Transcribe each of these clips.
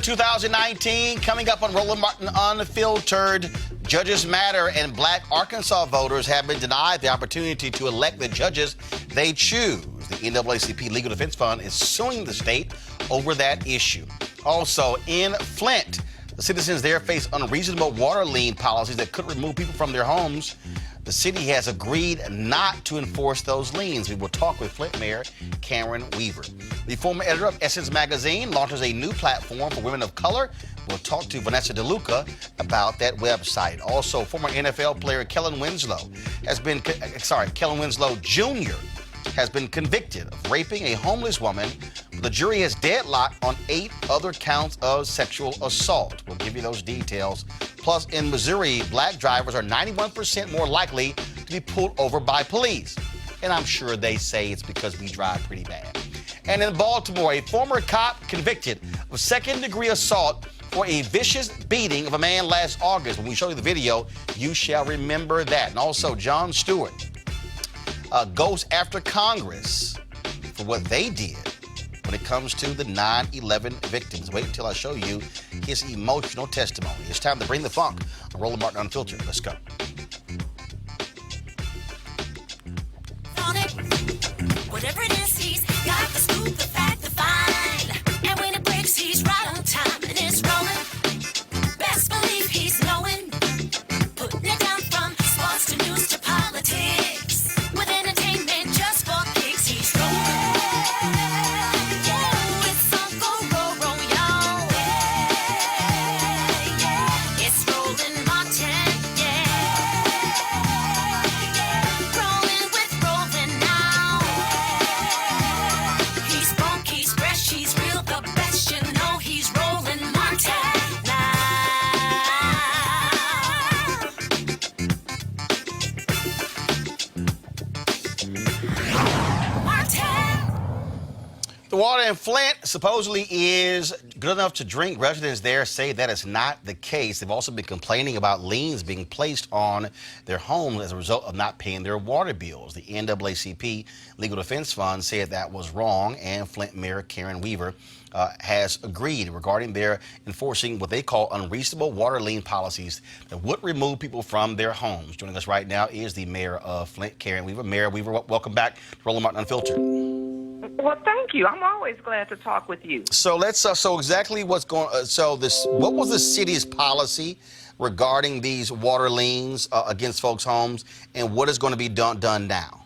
2019, coming up on Roland Martin Unfiltered. Judges matter, and Black Arkansas voters have been denied the opportunity to elect the judges they choose. The NAACP Legal Defense Fund is suing the state over that issue. Also, in Flint, the citizens there face unreasonable water lien policies that could remove people from their homes. The city has agreed not to enforce those liens. We will talk with Flint Mayor Karen Weaver. The former editor of Essence Magazine launches a new platform for women of color. We'll talk to Vanessa DeLuca about that website. Also, former NFL player Kellen Winslow Kellen Winslow Jr. has been convicted of raping a homeless woman. The jury has deadlocked on 8 other counts of sexual assault. We'll give you those details. Plus, in Missouri, black drivers are 91% more likely to be pulled over by police. And I'm sure they say it's because we drive pretty bad. And in Baltimore, a former cop convicted of second-degree assault for a vicious beating of a man last August. When we show you the video, you shall remember that. And also, Jon Stewart goes after Congress for what they did when it comes to the 9/11 victims. Wait until I show you his emotional testimony. It's time to bring the funk on Roland Martin Unfiltered. Let's go. Whatever it is, he's got the scoop, the fact, the find. And when it breaks, he's right on time and it's rolling. Best believe he's knowing. Putting it down from sports to news to politics. With entertainment just for kicks, he's rolling. Yeah, it's Uncle Roro, y'all. Yeah, it's Roland Martin, yeah. Rolling with Roland now. He's funky, he's fresh, he's real, the best, you know he's Roland Martin now. The water in Flint supposedly is good enough to drink. Residents there say that is not the case. They've also been complaining about liens being placed on their homes as a result of not paying their water bills. The NAACP Legal Defense Fund said that was wrong, and Flint Mayor Karen Weaver has agreed regarding their enforcing what they call unreasonable water lien policies that would remove people from their homes. Joining us right now is the mayor of Flint, Karen Weaver. Mayor Weaver, welcome back to Roland Martin Unfiltered. Well, thank you. I'm always glad to talk with you. So let's so exactly what's going. What was the city's policy regarding these water liens against folks' homes, and what is going to be done now?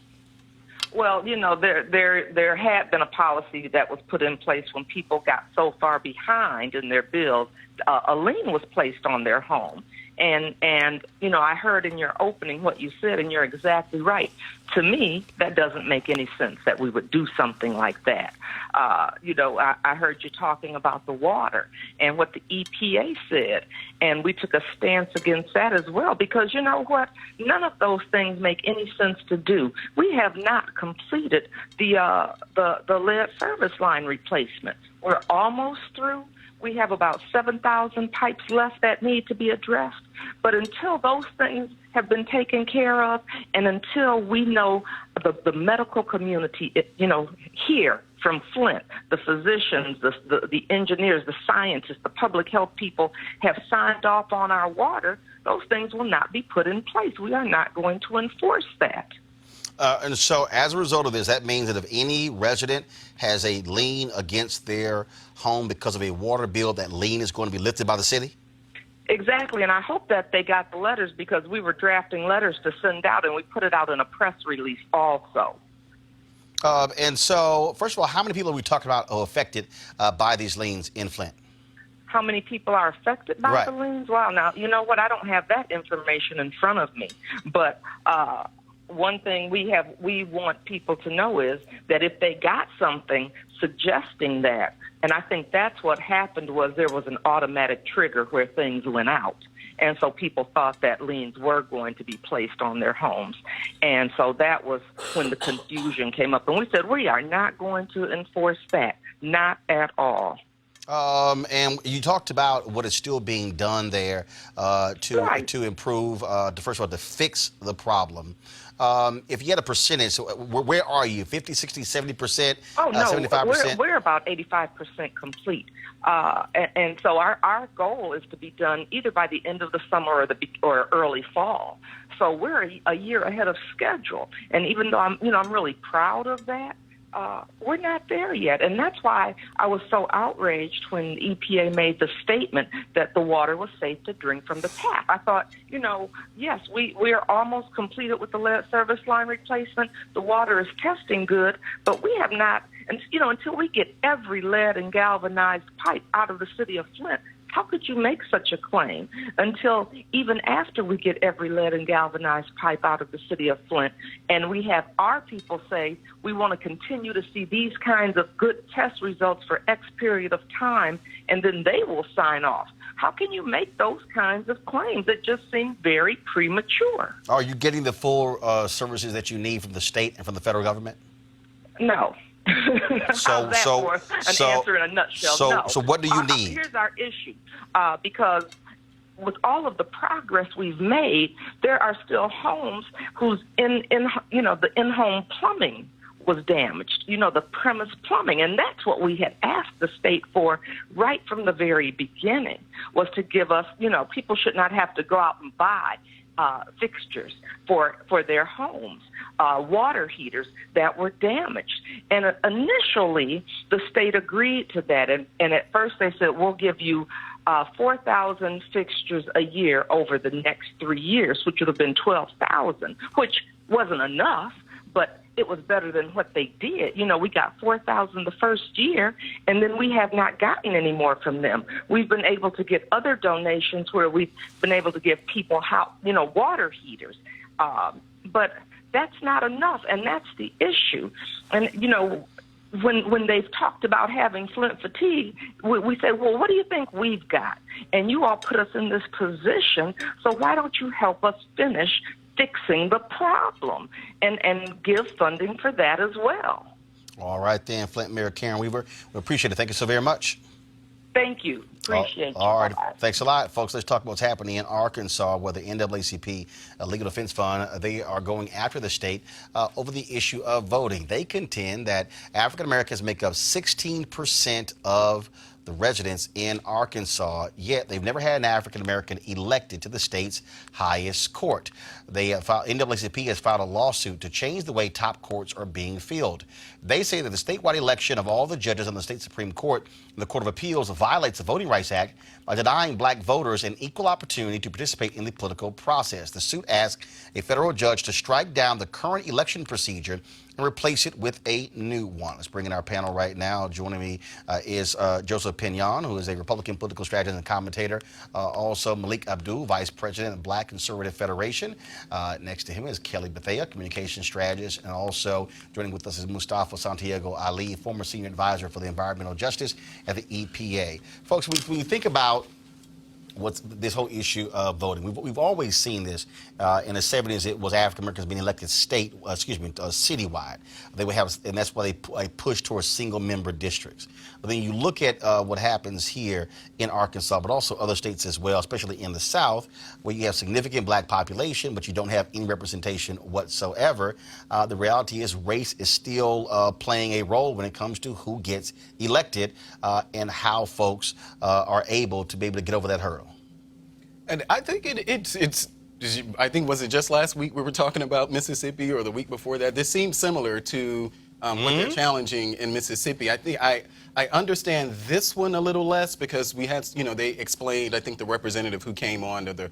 Well, you know, there had been a policy that was put in place when people got so far behind in their bills, a lien was placed on their home. And you know, I heard in your opening what you said, and you're exactly right. To me, that doesn't make any sense that we would do something like that. You know, I heard you talking about the water and what the EPA said, and we took a stance against that as well, because you know what? None of those things make any sense to do. We have not completed the lead service line replacement. We're almost through. We have about 7,000 pipes left that need to be addressed. But until those things have been taken care of, and until we know the medical community, you know, here from Flint, the physicians, the engineers, the scientists, the public health people have signed off on our water, those things will not be put in place. We are not going to enforce that. And so as a result of this, that means that if any resident has a lien against their home because of a water bill, that lien is going to be lifted by the city? Exactly, and I hope that they got the letters, because we were drafting letters to send out, and we put it out in a press release also. And so, first of all, how many people are we talking about are affected by these liens in Flint? How many people are affected by the liens? Well, now, you know what? I don't have that information in front of me, but one thing we want people to know is that if they got something suggesting that, and I think that's what happened, was there was an automatic trigger where things went out. And so people thought that liens were going to be placed on their homes. And so that was when the confusion came up. And we said, we are not going to enforce that, not at all. And you talked about what is still being done there to improve, first of all, to fix the problem. If you had a percentage, so where are you? 50, 60, 70%, Oh, no, 75%? we're about 85% complete. And so our goal is to be done either by the end of the summer or early fall. So we're a year ahead of schedule. And even though I'm really proud of that, we're not there yet. And that's why I was so outraged when EPA made the statement that the water was safe to drink from the tap. I thought, yes, we're almost completed with the lead service line replacement. The water is testing good, but we have not, until we get every lead and galvanized pipe out of the city of Flint. How could you make such a claim until even after we get every lead and galvanized pipe out of the city of Flint and we have our people say we want to continue to see these kinds of good test results for X period of time, and then they will sign off? How can you make those kinds of claims? It just seem very premature. Are you getting the full services that you need from the state and from the federal government? No. How's that for an answer in a nutshell? No. So what do you need? Here's our issue. Because with all of the progress we've made, there are still homes whose the in-home plumbing was damaged, the premise plumbing. And that's what we had asked the state for right from the very beginning, was to give us, people should not have to go out and buy fixtures for their homes, water heaters that were damaged. And initially, the state agreed to that. And at first they said, we'll give you 4,000 fixtures a year over the next 3 years, which would have been 12,000, which wasn't enough, but it was better than what they did. We got 4,000 the first year, and then we have not gotten any more from them. We've been able to get other donations where we've been able to give people water heaters. But that's not enough, and that's the issue. And, when they've talked about having Flint fatigue, we say, well, what do you think we've got? And you all put us in this position, so why don't you help us finish fixing the problem and give funding for that as well? All right, then, Flint Mayor Karen Weaver, we appreciate it. Thank you so very much. Thank you. Appreciate you. All right. Thanks a lot, folks. Let's talk about what's happening in Arkansas, where the NAACP Legal Defense Fund, they are going after the state over the issue of voting. They contend that African Americans make up 16% of the residents in Arkansas, yet they've never had an African American elected to the state's highest court. NAACP has filed a lawsuit to change the way top courts are being filled. They say that the statewide election of all the judges on the state Supreme Court and the Court of Appeals violates the Voting Rights Act by denying black voters an equal opportunity to participate in the political process. The suit asks a federal judge to strike down the current election procedure and replace it with a new one. Let's bring in our panel right now. Joining me is Joseph Pinion, who is a Republican political strategist and commentator. Also, Malik Abdul, Vice President of Black Conservative Federation. Next to him is Kelly Bethea, communication strategist. And also joining with us is Mustafa Santiago Ali, former senior advisor for the environmental justice at the EPA. Folks, when you think about what's this whole issue of voting, we've always seen this. In the 70s, it was African Americans being elected citywide. They would have, and that's why they pushed towards single-member districts. But then you look at what happens here in Arkansas, but also other states as well, especially in the South, where you have significant black population, but you don't have any representation whatsoever. The reality is race is still playing a role when it comes to who gets elected and how folks are able to get over that hurdle. And I think it's. I think, was it just last week we were talking about Mississippi, or the week before that? This seems similar to what they're challenging in Mississippi. I think I understand this one a little less because we had, they explained, I think the representative who came on to the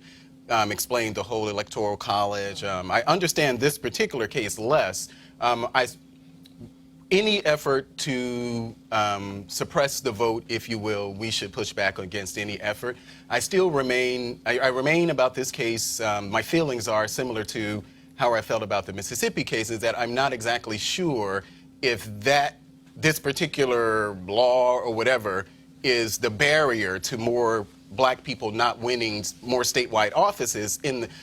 explained the whole electoral college. I understand this particular case less. Any effort to suppress the vote, if you will, we should push back against any effort. I still remain, I remain about this case, my feelings are similar to how I felt about the Mississippi case, is that I'm not exactly sure if this particular law or whatever is the barrier to more black people not winning more statewide offices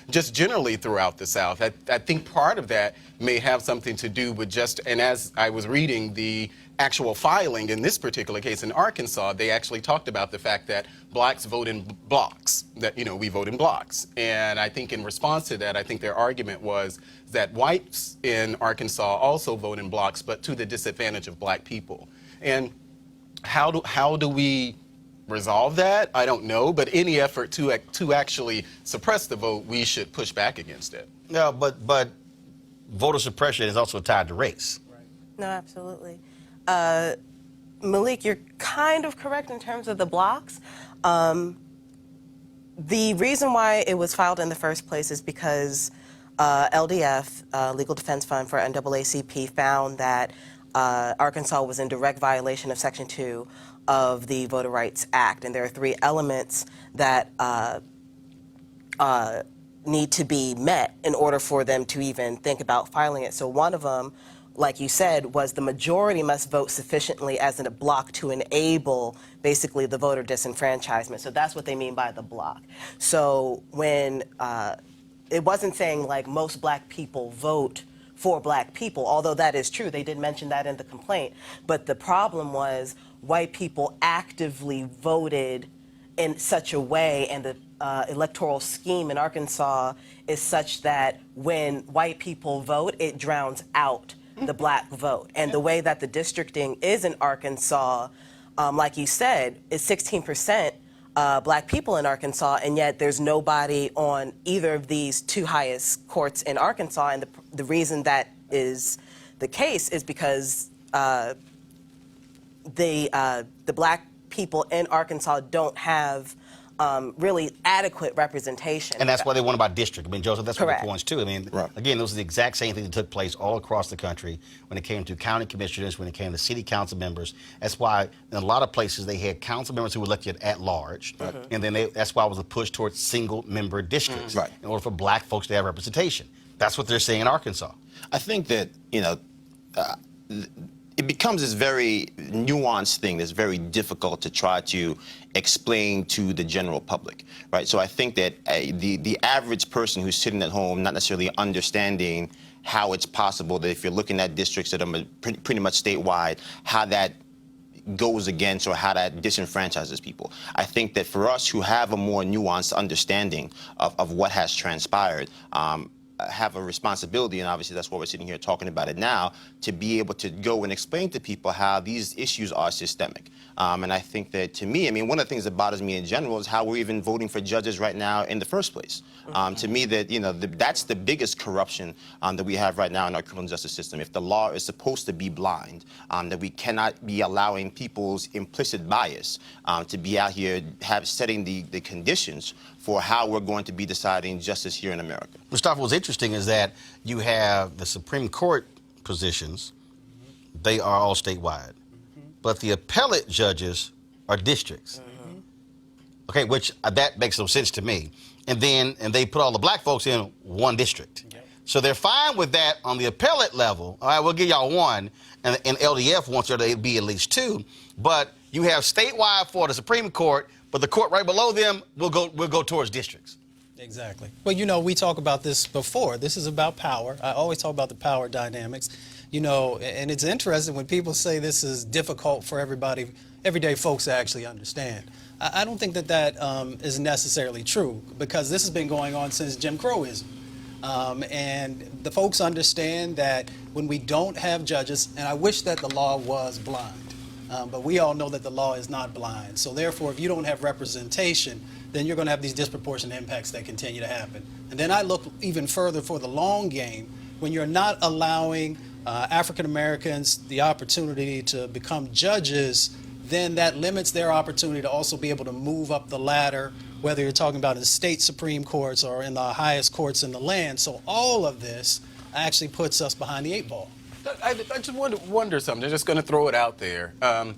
just generally throughout the South. I think part of that may have something to do with and as I was reading the actual filing in this particular case in Arkansas, they actually talked about the fact that blacks vote in blocks, that, we vote in blocks. And I think in response to that, I think their argument was that whites in Arkansas also vote in blocks, but to the disadvantage of black people. And how do we resolve that? I don't know, but any effort to actually suppress the vote, we should push back against it. No, but voter suppression is also tied to race. Right. No, absolutely. Malik, you're kind of correct in terms of the blocks. The reason why it was filed in the first place is because LDF, Legal Defense Fund for NAACP, found that Arkansas was in direct violation of Section 2 of the Voter Rights Act. And there are 3 elements that need to be met in order for them to even think about filing it. So one of them, like you said, was the majority must vote sufficiently as in a block to enable basically the voter disenfranchisement. So that's what they mean by the block. So when it wasn't saying like most black people vote for black people, although that is true, they did mention that in the complaint. But the problem was white people actively voted in such a way, and the electoral scheme in Arkansas is such that when white people vote, it drowns out the black vote. And the way that the districting is in Arkansas, like you said, is 16% black people in Arkansas, and yet there's nobody on either of these 2 highest courts in Arkansas. And the reason that is the case is because the black people in Arkansas don't have really adequate representation. And that's why they want about district. I mean, Joseph, that's what Correct. the points too. I mean, again, those are the exact same thing that took place all across the country when it came to county commissioners, when it came to city council members. That's why in a lot of places they had council members who were elected at large, and then that's why it was a push towards single-member districts in order for black folks to have representation. That's what they're saying in Arkansas. I think that, it becomes this very nuanced thing that's very difficult to try to explain to the general public, right? So I think that the average person who's sitting at home, not necessarily understanding how it's possible that if you're looking at districts that are pretty much statewide, how that goes against or how that disenfranchises people. I think that for us who have a more nuanced understanding of what has transpired, have a responsibility, and obviously that's why we're sitting here talking about it now, to be able to go and explain to people how these issues are systemic. And I think that, to me, I mean, one of the things that bothers me in general is how we're even voting for judges right now in the first place. To me, that that's the biggest corruption that we have right now in our criminal justice system. If the law is supposed to be blind, that we cannot be allowing people's implicit bias to be out here setting the conditions for how we're going to be deciding justice here in America. Mustafa, what's interesting is that you have the Supreme Court positions, they are all statewide. But the appellate judges are districts. Okay, which that makes no sense to me. And they put all the black folks in one district. So they're fine with that on the appellate level. All right, we'll give y'all one, and LDF wants there to be at least 2. But you have statewide for the Supreme Court, but the court right below them will go towards districts. Exactly. Well, we talk about this before. This is about power. I always talk about the power dynamics. And it's interesting when people say this is difficult for everyday folks to actually understand. I don't think that is necessarily true, because this has been going on since Jim Crowism. And the folks understand that when we don't have judges, and I wish that the law was blind, but we all know that the law is not blind. So therefore, if you don't have representation, then you're going to have these disproportionate impacts that continue to happen. And then I look even further for the long game, when you're not allowing African Americans the opportunity to become judges, then that limits their opportunity to also be able to move up the ladder, whether you're talking about in state Supreme Courts or in the highest courts in the land. So all of this actually puts us behind the 8 ball. I just wonder something. I'm just going to throw it out there. I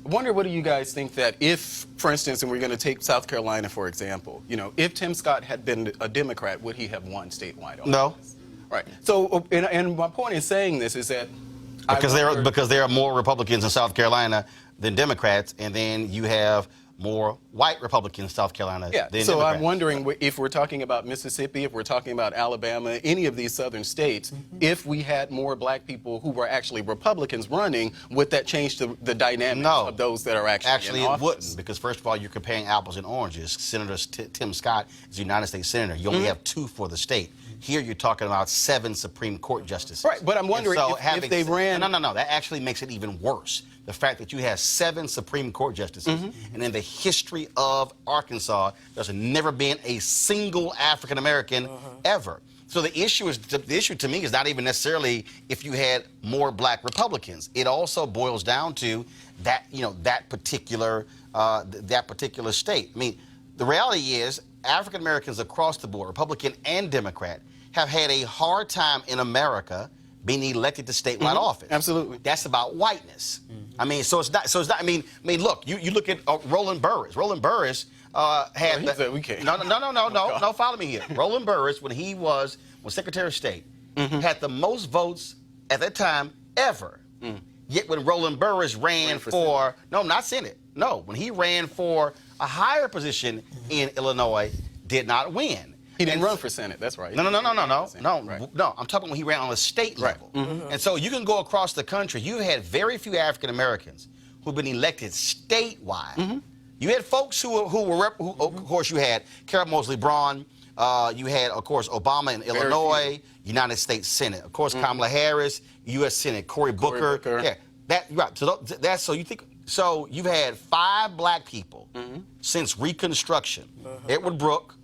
wonder, what do you guys think that if, for instance, and we're going to take South Carolina, for example, if Tim Scott had been a Democrat, would he have won statewide? No. Right. So, and my point in saying this is that because there are more Republicans in South Carolina than Democrats, and then you have more white Republicans in South Carolina Yeah, than so Democrats. I'm wondering if we're talking about Mississippi, if we're talking about Alabama, any of these southern states, if we had more black people who were actually Republicans running, would that change the dynamics of those that are actually in it office? wouldn't, because first of all, you're comparing apples and oranges. Senator Tim Scott is a United States Senator. You only have 2 for the state. Here you're talking about 7 Supreme Court justices. Right, but I'm wondering if they ran... No, that actually makes it even worse. The fact that you have 7 Supreme Court justices, and in the history of Arkansas, there's never been a single African American ever. So the issue to me is not even necessarily if you had more black Republicans. It also boils down to that that particular state. I mean, the reality is African Americans across the board, Republican and Democrat, have had a hard time in America being elected to statewide office. Absolutely. That's about whiteness. I mean, so it's not. I mean, look. You look at Roland Burris. Roland Burris had. He said we can't. No. Follow me here. Roland Burris, when he was Secretary of State, had the most votes at that time ever. Yet when Roland Burris ran for not Senate. No, when he ran for a higher position in Illinois, did not win. He didn't run for Senate. That's right. No. Right. No, I'm talking when he ran on the state level. And so you can go across the country. You had very few African Americans who've been elected statewide. You had folks who of course, you had Carol Moseley Braun. You had, of course, Obama in Illinois, United States Senate. Of course, Kamala Harris, U.S. Senate. Cory Booker. Yeah, right. So you think. So you've had 5 black people since Reconstruction. Edward Brooke,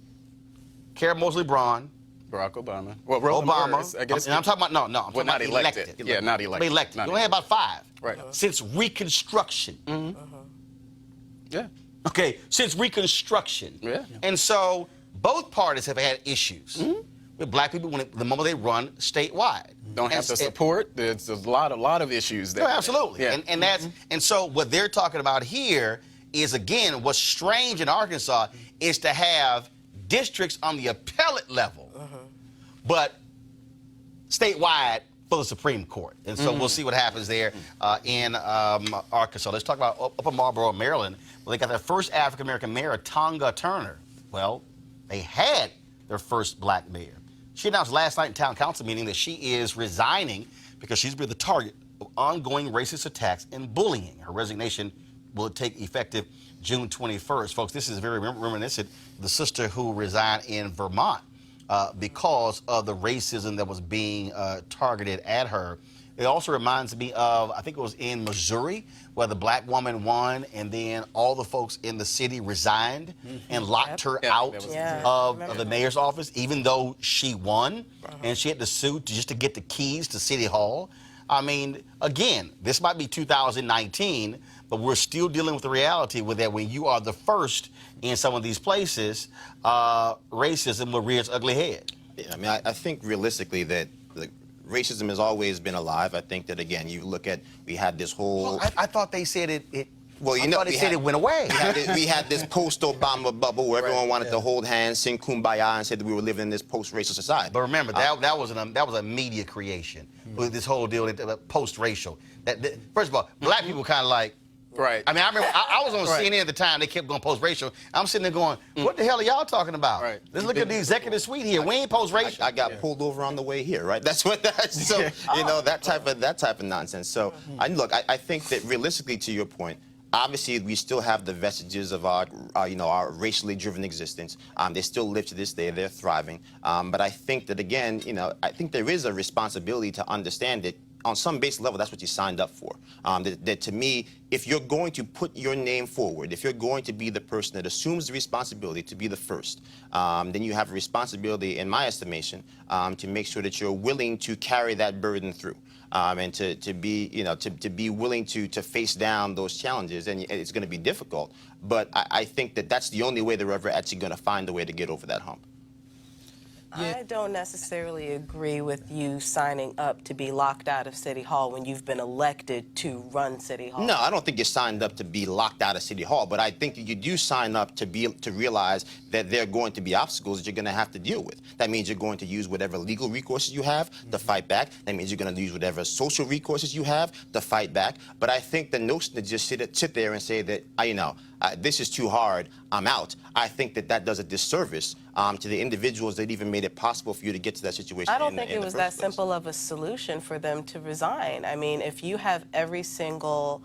Carol Moseley Braun, Barack Obama. Well, Roland Burris, I guess. And I'm talking about I'm talking not about elected. Yeah, not elected. Elected. You only had about 5. Right. Since Reconstruction. Yeah. Okay, since Reconstruction. Yeah. And so both parties have had issues with black people the moment they run statewide. Don't have the support. There's a lot of issues there. No, absolutely. Yeah. And that's and so what they're talking about here is, again, what's strange in Arkansas is to have districts on the appellate level, but statewide for the Supreme Court. And so we'll see what happens there in Arkansas. Let's talk about Upper Marlboro, Maryland, where they got their first African-American mayor, Tonga Turner. Well, they had their first black mayor. She announced last night in town council meeting that she is resigning because she's been the target of ongoing racist attacks and bullying. Her resignation will take effective June 21st. Folks, this is very reminiscent of the sister who resigned in Vermont because of the racism that was being targeted at her. It also reminds me of, I think it was in Missouri, where the black woman won, and then all the folks in the city resigned and locked her out of the mayor's office, even though she won, and she had to sue just to get the keys to City Hall. I mean, again, this might be 2019, but we're still dealing with the reality with that when you are the first in some of these places, racism will rear its ugly head. Yeah, I mean, I think realistically that racism has always been alive. I think that, again, you look at, we had this whole... Well, I thought they said it well, you know, they said it went away. We had this post-Obama bubble where everyone wanted to hold hands, sing Kumbaya, and said that we were living in this post-racial society. But remember, that was a media creation. With this whole deal, post-racial. First of all, black people kind of like... Right. I mean, I remember I was on CNN at the time. They kept going post-racial. I'm sitting there going, what the hell are y'all talking about? Right. Let's look at the executive suite here. We ain't post-racial. I got pulled over on the way here, right? That's what that's. So you know that type of nonsense. So I think that realistically, to your point, obviously we still have the vestiges of our our racially driven existence. They still live to this day. They're thriving. But I think that again, I think there is a responsibility to understand that on some basic level, that's what you signed up for. That to me, if you're going to put your name forward, if you're going to be the person that assumes the responsibility to be the first, then you have a responsibility, in my estimation, to make sure that you're willing to carry that burden through. And to be, to be willing to face down those challenges, and it's going to be difficult. But I think that that's the only way they're ever actually going to find a way to get over that hump. I don't necessarily agree with you signing up to be locked out of City Hall when you've been elected to run City Hall. No, I don't think you signed up to be locked out of City Hall, but I think that you do sign up to realize that there are going to be obstacles that you're going to have to deal with. That means you're going to use whatever legal recourses you have to fight back. That means you're going to use whatever social recourses you have to fight back. But I think the notion to just sit there and say that, this is too hard, I'm out, I think that does a disservice to the individuals that even made it possible for you to get to that situation. I don't think it was that simple of a solution for them to resign. I mean, if you have every single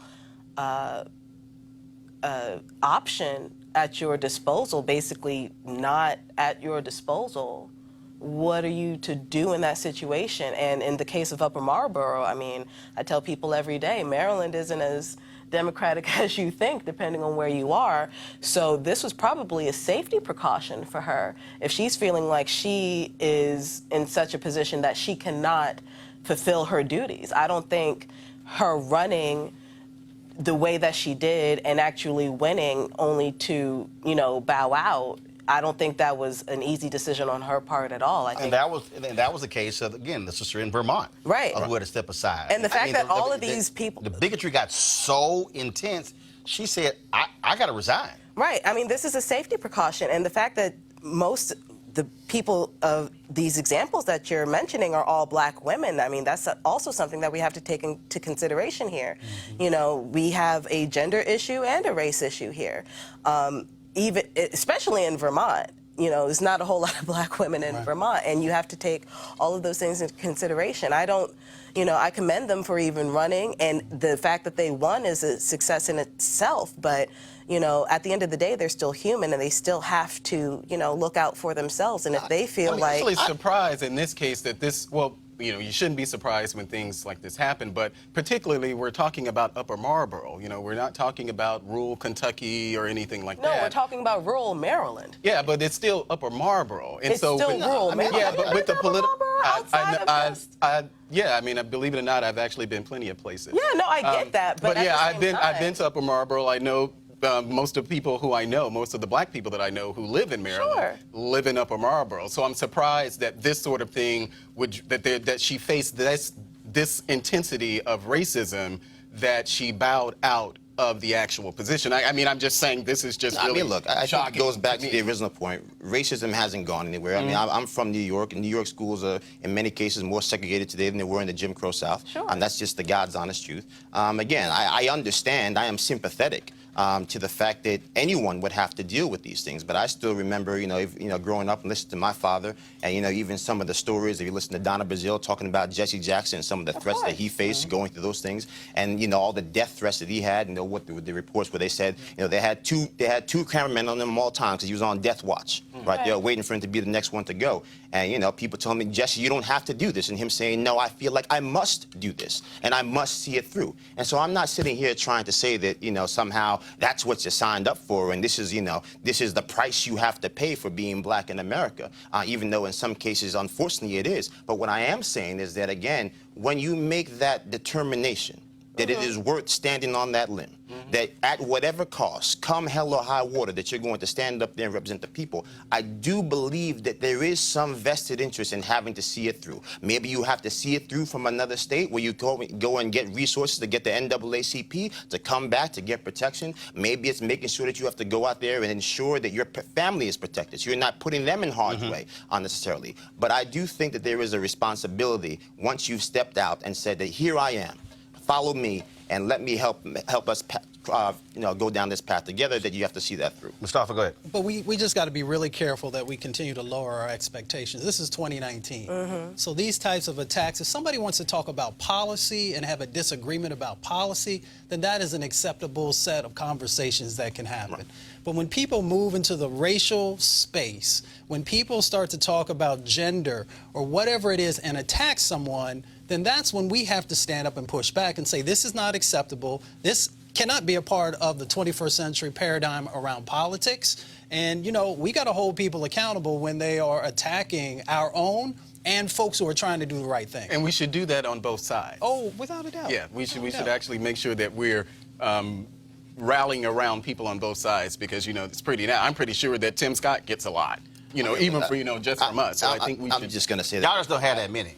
option at your disposal, basically not at your disposal, what are you to do in that situation? And in the case of Upper Marlboro, I mean, I tell people every day, Maryland isn't as democratic as you think, depending on where you are. So this was probably a safety precaution for her. If she's feeling like she is in such a position that she cannot fulfill her duties, I don't think her running the way that she did and actually winning only to, bow out, I don't think that was an easy decision on her part at all. I think that was the case of, again, the sister in Vermont, right, who had to step aside. And the fact that all of these people, the bigotry got so intense, she said, "I got to resign." Right. I mean, this is a safety precaution, and the fact that the people of these examples that you're mentioning are all black women, I mean, that's also something that we have to take into consideration here. Mm-hmm. We have a gender issue and a race issue here. Especially in Vermont, there's not a whole lot of black women in Vermont, and you have to take all of those things into consideration. I commend them for even running, and the fact that they won is a success in itself, but, at the end of the day, they're still human, and they still have to, look out for themselves, and if they feel I'm actually surprised in this case that you shouldn't be surprised when things like this happen, but particularly we're talking about Upper Marlboro. We're not talking about rural Kentucky or anything like that. No, we're talking about rural Maryland. Yeah, but it's still Upper Marlboro. And it's still rural Maryland. Yeah, but with the political... I believe it or not, I've actually been plenty of places. Yeah, no, I get that, but yeah, I've been to Upper Marlboro. I know most of the people who I know, most of the black people that I know who live in Maryland, live in Upper Marlboro. So I'm surprised that this sort of thing that she faced this intensity of racism, that she bowed out of the actual position. I mean, I'm just saying this is just really look, I think it goes back to the me. original point. Racism hasn't gone anywhere. I mean, I'm from New York, and New York schools are, in many cases, more segregated today than they were in the Jim Crow South. Sure. That's just the God's honest truth. Again, I understand, I am sympathetic to the fact that anyone would have to deal with these things. But I still remember, growing up and listening to my father, and even some of the stories. If you listen to Donna Brazile talking about Jesse Jackson, some of the threats that he faced going through those things, and all the death threats that he had. What the reports where they said, they had two cameramen on them all time because he was on death watch, right there, waiting for him to be the next one to go. And people telling me, Jesse, you don't have to do this, and him saying, no, I feel like I must do this, and I must see it through. And so I'm not sitting here trying to say that somehow that's what you signed up for, and this is the price you have to pay for being black in America, even though in some cases, unfortunately, it is. But what I am saying is that, again, when you make that determination that it is worth standing on that limb, that at whatever cost, come hell or high water, that you're going to stand up there and represent the people, I do believe that there is some vested interest in having to see it through. Maybe you have to see it through from another state where you go and get resources to get the NAACP to come back to get protection. Maybe it's making sure that you have to go out there and ensure that your family is protected, so you're not putting them in harm's way unnecessarily. But I do think that there is a responsibility once you've stepped out and said that here I am, follow me, and let me help us go down this path together, that you have to see that through. Mustafa, go ahead. But we just got to be really careful that we continue to lower our expectations. This is 2019. So these types of attacks, if somebody wants to talk about policy and have a disagreement about policy, then that is an acceptable set of conversations that can happen. Right. But when people move into the racial space, when people start to talk about gender or whatever it is and attack someone, then that's when we have to stand up and push back and say, this is not acceptable. This cannot be a part of the 21st century paradigm around politics. And, we got to hold people accountable when they are attacking our own and folks who are trying to do the right thing. And we should do that on both sides. Oh, without a doubt. Yeah, we should actually make sure that we're rallying around people on both sides, because, it's I'm pretty sure that Tim Scott gets a lot, even for, just from us. So I think we should. I'm just going to say that. Y'all just don't have that many.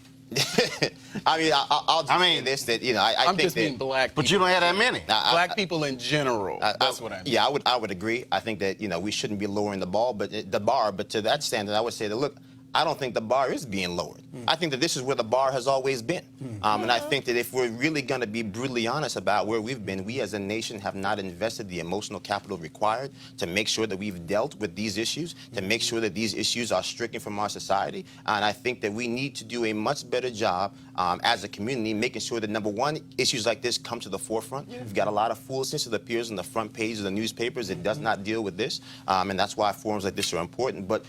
I'll just say this, that I I'm think just being black people. But you don't have that many. Black people in general. That's what I mean. Yeah, I would agree. I think that we shouldn't be lowering the bar, but to that standard, I would say that, look, I don't think the bar is being lowered. I think that this is where the bar has always been. And I think that if we're really going to be brutally honest about where we've been, we as a nation have not invested the emotional capital required to make sure that we've dealt with these issues, to make sure that these issues are stricken from our society. And I think that we need to do a much better job as a community making sure that, number one, issues like this come to the forefront. We've got a lot of foolishness that appears on the front page of the newspapers. It does not deal with this. And that's why forums like this are important. But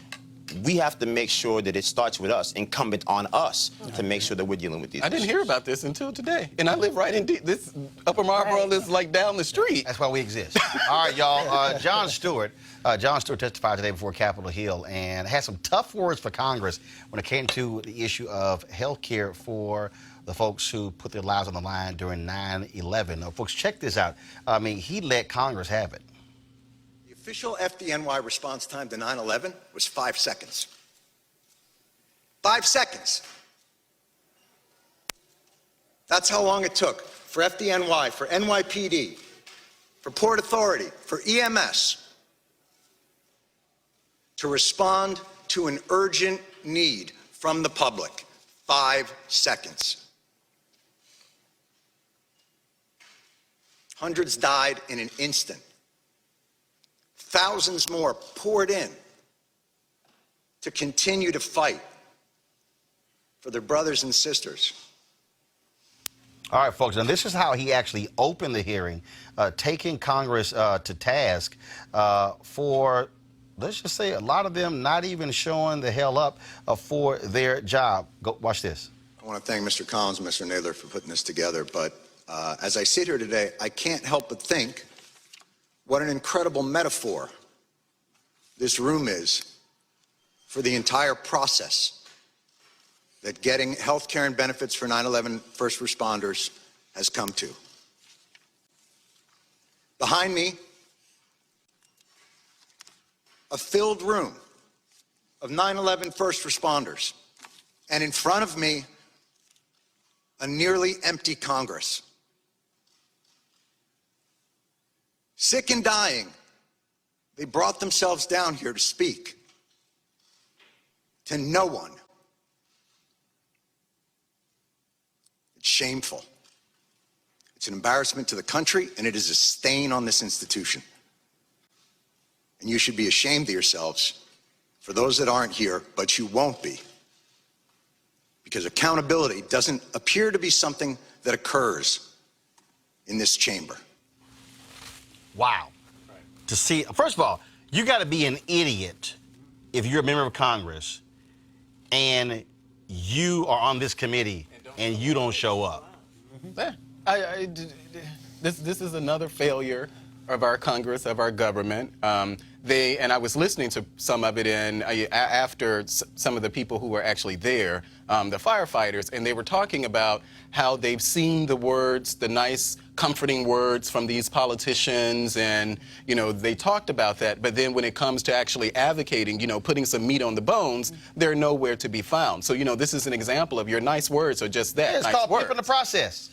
we have to make sure that it starts with us, incumbent on us, to make sure that we're dealing with these I didn't issues. hear about this until today, and I live right in this Upper Marlboro is like down the street. That's why we exist. All right, y'all. John Stewart testified today before Capitol Hill and had some tough words for Congress when it came to the issue of health care for the folks who put their lives on the line during 9/11. Now, folks, check this out. I mean, he let Congress have it. The official FDNY response time to 9/11 was 5 seconds. 5 seconds. That's how long it took for FDNY, for NYPD, for Port Authority, for EMS to respond to an urgent need from the public. 5 seconds. Hundreds died in an instant. Thousands more poured in to continue to fight for their brothers and sisters. All right, folks, and this is how he actually opened the hearing, taking Congress to task for, let's just say, a lot of them not even showing the hell up for their job. Go watch this. I want to thank Mr. Collins and Mr. Naylor for putting this together, but as I sit here today, I can't help but think what an incredible metaphor this room is for the entire process that getting health care and benefits for 9/11 first responders has come to. Behind me, a filled room of 9/11 first responders, and in front of me, a nearly empty Congress. Sick and dying, they brought themselves down here to speak to no one. It's shameful. It's an embarrassment to the country, and it is a stain on this institution. And you should be ashamed of yourselves for those that aren't here, but you won't be. Because accountability doesn't appear to be something that occurs in this chamber. Wow. To see, first of all, you got to be an idiot if you're a member of Congress and you are on this committee and you don't show up. Yeah. This is another failure of our Congress, of our government. And I was listening to some of it after some of the people who were actually there, the firefighters, and they were talking about how they've seen the words, the nice, comforting words from these politicians, and, they talked about that. But then when it comes to actually advocating, putting some meat on the bones, they're nowhere to be found. So, this is an example of your nice words are just that, It's nice called words. peeping the process.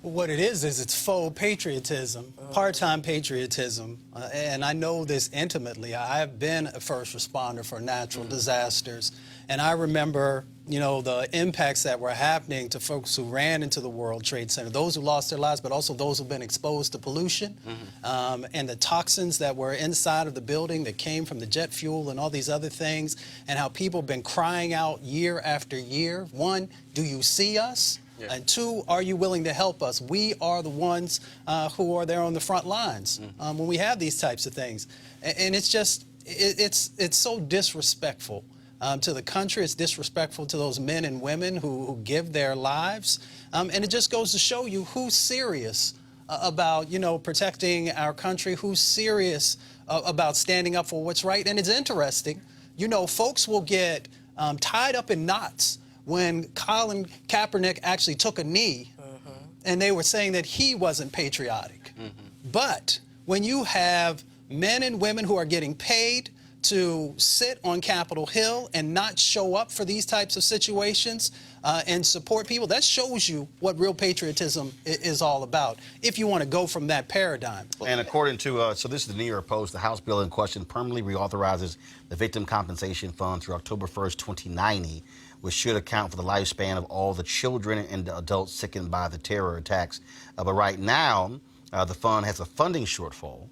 What it is it's faux patriotism, part-time patriotism, and I know this intimately. I've been a first responder for natural disasters, and I remember, the impacts that were happening to folks who ran into the World Trade Center, those who lost their lives, but also those who've been exposed to pollution, and the toxins that were inside of the building that came from the jet fuel and all these other things, and how people have been crying out year after year. One, do you see us? Yeah. And two, are you willing to help us? We are the ones who are there on the front lines when we have these types of things. And it's just, it's so disrespectful to the country. It's disrespectful to those men and women who give their lives. And it just goes to show you who's serious about, protecting our country, who's serious about standing up for what's right. And it's interesting, folks will get tied up in knots when Colin Kaepernick actually took a knee, and they were saying that he wasn't patriotic. But when you have men and women who are getting paid to sit on Capitol Hill and not show up for these types of situations and support people, that shows you what real patriotism is all about, if you want to go from that paradigm. And according to, so this is the New York Post, the House bill in question permanently reauthorizes the Victim Compensation Fund through October 1st, 2090, which should account for the lifespan of all the children and the adults sickened by the terror attacks. But right now, the fund has a funding shortfall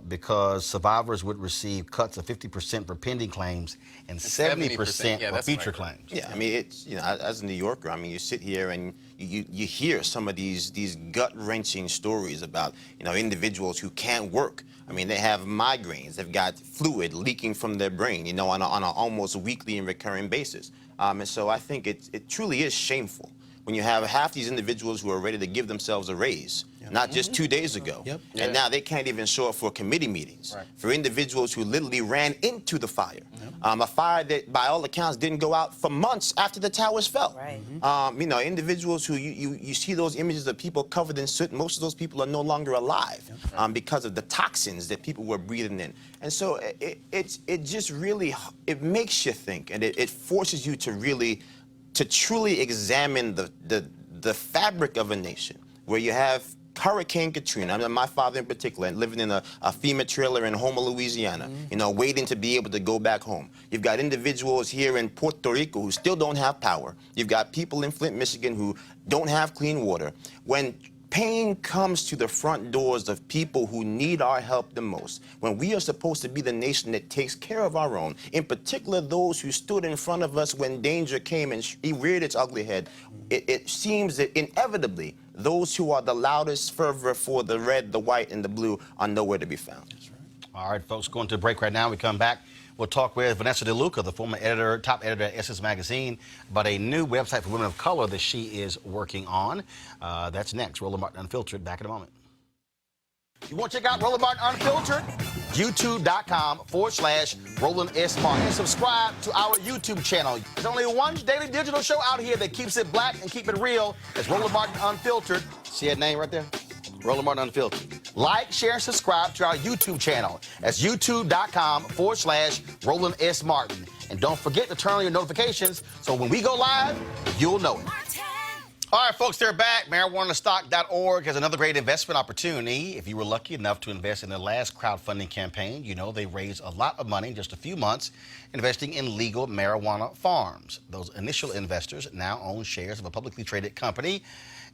because survivors would receive cuts of 50% for pending claims and 70% for future claims. Yeah, I mean, it's, you know, as a New Yorker, I mean, you sit here and you hear some of these gut-wrenching stories about, you know, individuals who can't work. I mean, they have migraines, they've got fluid leaking from their brain, you know, on an almost weekly and recurring basis. And so I think it truly is shameful when you have half these individuals who are ready to give themselves a raise, not just 2 days ago, and now they can't even show up for committee meetings. For individuals who literally ran into the fire, a fire that, by all accounts, didn't go out for months after the towers fell. You know, individuals who you see those images of people covered in soot. Most of those people are no longer alive because of the toxins that people were breathing in. And so it just really, it makes you think, and it forces you to really, to truly examine the fabric of a nation, where you have Hurricane Katrina, I mean, my father in particular, living in a FEMA trailer in Houma, Louisiana, you know, waiting to be able to go back home. You've got individuals here in Puerto Rico who still don't have power. You've got people in Flint, Michigan who don't have clean water. When pain comes to the front doors of people who need our help the most, when we are supposed to be the nation that takes care of our own, in particular those who stood in front of us when danger came and reared its ugly head, it seems that inevitably those who are the loudest fervor for the red, the white, and the blue are nowhere to be found. That's right. All right, folks, going to a break right now. We come back. We'll talk with Vanessa DeLuca, the former editor, top editor at Essence Magazine, about a new website for women of color that she is working on. That's next. Roland Martin Unfiltered. Back in a moment. You want to check out Roland Martin Unfiltered? YouTube.com/Roland S. Martin. And subscribe to our YouTube channel. There's only one daily digital show out here that keeps it black and keep it real. It's Roland Martin Unfiltered. See that name right there? Roland Martin Unfiltered. Like, share, and subscribe to our YouTube channel. That's youtube.com/Roland S. Martin. And don't forget to turn on your notifications so when we go live, you'll know it. All right, folks, they're back. MarijuanaStock.org has another great investment opportunity. If you were lucky enough to invest in their last crowdfunding campaign, you know they raised a lot of money in just a few months investing in legal marijuana farms. Those initial investors now own shares of a publicly traded company.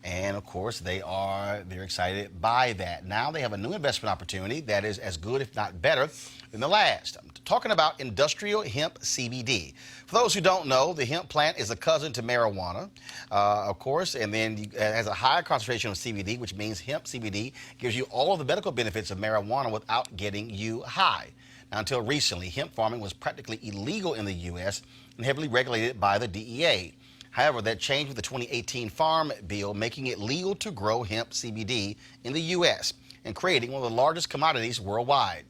And, of course, they're excited by that. Now they have a new investment opportunity that is as good, if not better, than the last. I'm talking about industrial hemp CBD. For those who don't know, the hemp plant is a cousin to marijuana, of course, and then it has a higher concentration of CBD, which means hemp CBD gives you all of the medical benefits of marijuana without getting you high. Now, until recently, hemp farming was practically illegal in the U.S. and heavily regulated by the DEA. However, that changed with the 2018 Farm Bill, making it legal to grow hemp CBD in the U.S. and creating one of the largest commodities worldwide.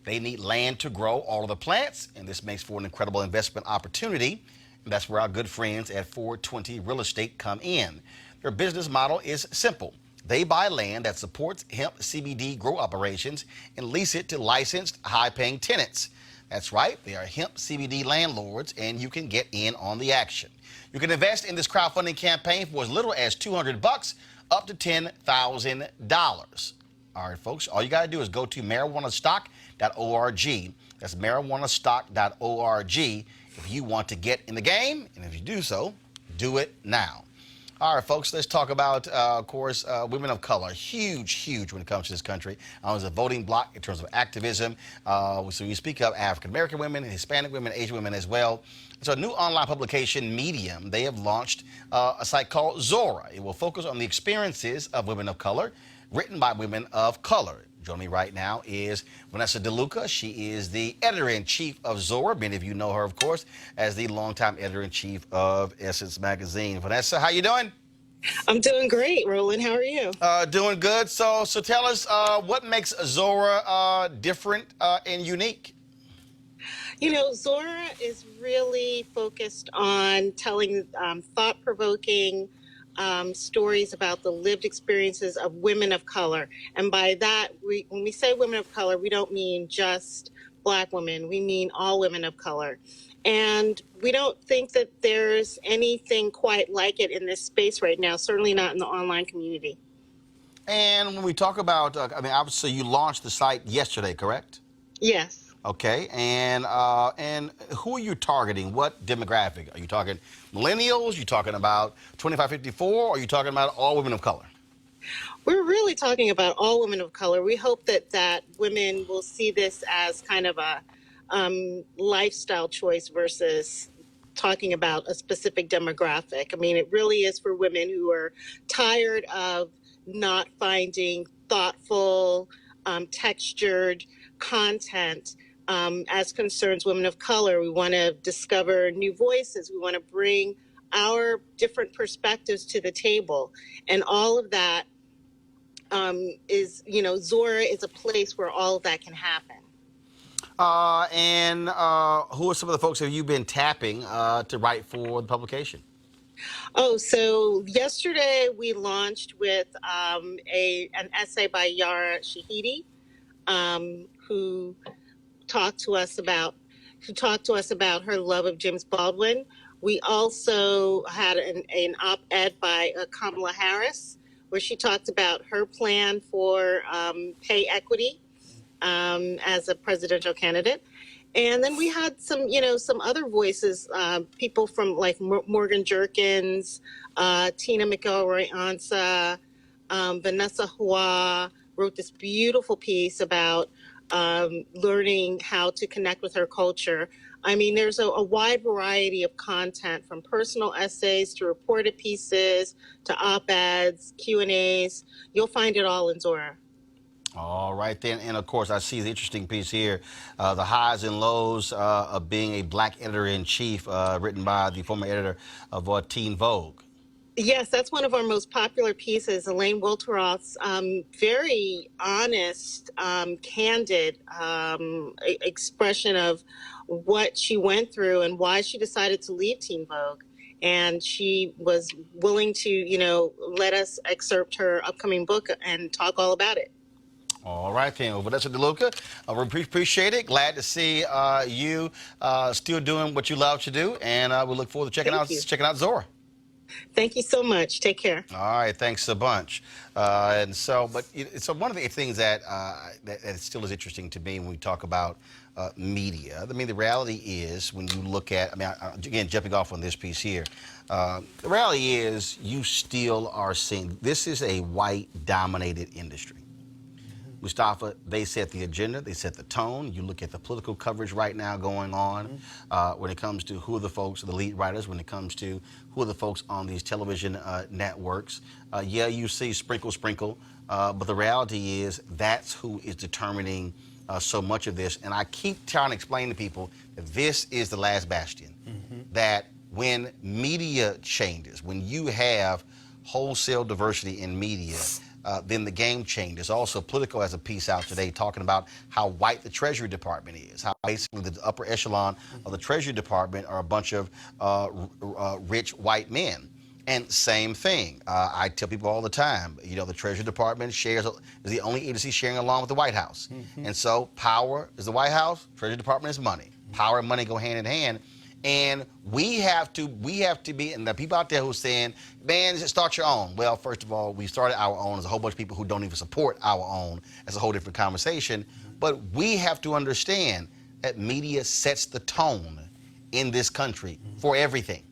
They need land to grow all of the plants, and this makes for an incredible investment opportunity. And that's where our good friends at 420 Real Estate come in. Their business model is simple. They buy land that supports hemp CBD grow operations and lease it to licensed, high-paying tenants. That's right, they are hemp CBD landlords, and you can get in on the action. You can invest in this crowdfunding campaign for as little as $200 up to $10,000. All right, folks, all you got to do is go to marijuanastock.org. That's marijuanastock.org if you want to get in the game. And if you do so, do it now. All right, folks, let's talk about, of course, women of color. Huge when it comes to this country. As a voting bloc in terms of activism. So we speak of African-American women, Hispanic women, Asian women as well. So a new online publication, Medium, they have launched a site called Zora. It will focus on the experiences of women of color, written by women of color. Joining me right now is Vanessa DeLuca. She is the editor-in-chief of Zora. Many of you know her, of course, as the longtime editor-in-chief of Essence Magazine. Vanessa, how you doing? I'm doing great, Roland. How are you? Doing good. So tell us what makes Zora different and unique? You know, Zora is really focused on telling thought-provoking stories about the lived experiences of women of color. And by that, when we say women of color, we don't mean just Black women. We mean all women of color. And we don't think that there's anything quite like it in this space right now, certainly not in the online community. And when we talk about, I mean, obviously you launched the site yesterday, correct? Yes. Okay, and who are you targeting? What demographic? Are you talking millennials? You talking about 25-54? Or are you talking about all women of color? We're really talking about all women of color. We hope that women will see this as kind of a lifestyle choice versus talking about a specific demographic. I mean, it really is for women who are tired of not finding thoughtful, textured content as concerns women of color. We want to discover new voices. We want to bring our different perspectives to the table. And all of that is, Zora is a place where all of that can happen. And who are some of the folks have you been tapping to write for the publication? Oh, so yesterday we launched with an essay by Yara Shahidi, who talked to us about her love of James Baldwin. We also had an op-ed by Kamala Harris, where she talked about her plan for pay equity as a presidential candidate. And then we had some other voices, people from like Morgan Jerkins, Tina McElroy-Ansa, Vanessa Hua wrote this beautiful piece about learning how to connect with her culture. I mean, there's a wide variety of content, from personal essays to reported pieces to op-eds, Q&As. You'll find it all in Zora. All right, then. And, of course, I see the interesting piece here, the highs and lows of being a Black editor-in-chief, written by the former editor of Teen Vogue. Yes, that's one of our most popular pieces, Elaine Wilteroth's very honest, candid expression of what she went through and why she decided to leave Teen Vogue. And she was willing to, let us excerpt her upcoming book and talk all about it. All right, then. Well, Vanessa DeLuca, we appreciate it. Glad to see you still doing what you love to do, and we look forward to checking out Zora. Thank you so much. Take care. All right, thanks a bunch. So one of the things that still is interesting to me when we talk about media, I mean, the reality is when you look at, again, jumping off on this piece here, the reality is you still are seeing, this is a white-dominated industry. Mustafa, they set the agenda, they set the tone. You look at the political coverage right now going on when it comes to who are the folks, the lead writers, when it comes to who are the folks on these television networks. Yeah, you see sprinkle, but the reality is that's who is determining so much of this. And I keep trying to explain to people that this is the last bastion, that when media changes, when you have wholesale diversity in media, then the game changes. Also, Politico has a piece out today talking about how white the Treasury Department is, how basically the upper echelon of the Treasury Department are a bunch of rich white men. And same thing, I tell people all the time, the Treasury Department is the only agency sharing along with the White House. And so power is the White House, Treasury Department is money. Power and money go hand in hand. And we have to be, and the people out there who are saying, man, just start your own. Well, first of all, we started our own. There's a whole bunch of people who don't even support our own. That's a whole different conversation. But we have to understand that media sets the tone in this country for everything.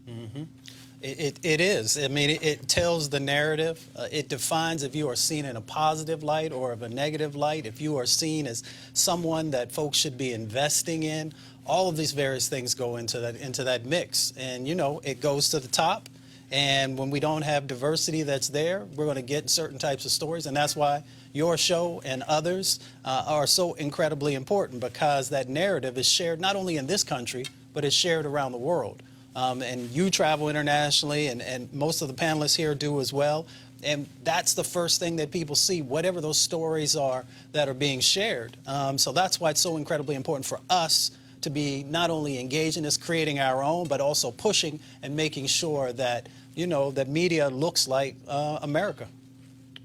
It is. I mean, it tells the narrative. It defines if you are seen in a positive light or of a negative light, if you are seen as someone that folks should be investing in. All of these various things go into that mix. And, it goes to the top. And when we don't have diversity that's there, we're going to get certain types of stories. And that's why your show and others are so incredibly important, because that narrative is shared not only in this country, but it's shared around the world. And you travel internationally, and most of the panelists here do as well. And that's the first thing that people see, whatever those stories are that are being shared. So that's why it's so incredibly important for us to be not only engaged in this, creating our own, but also pushing and making sure that, that media looks like America.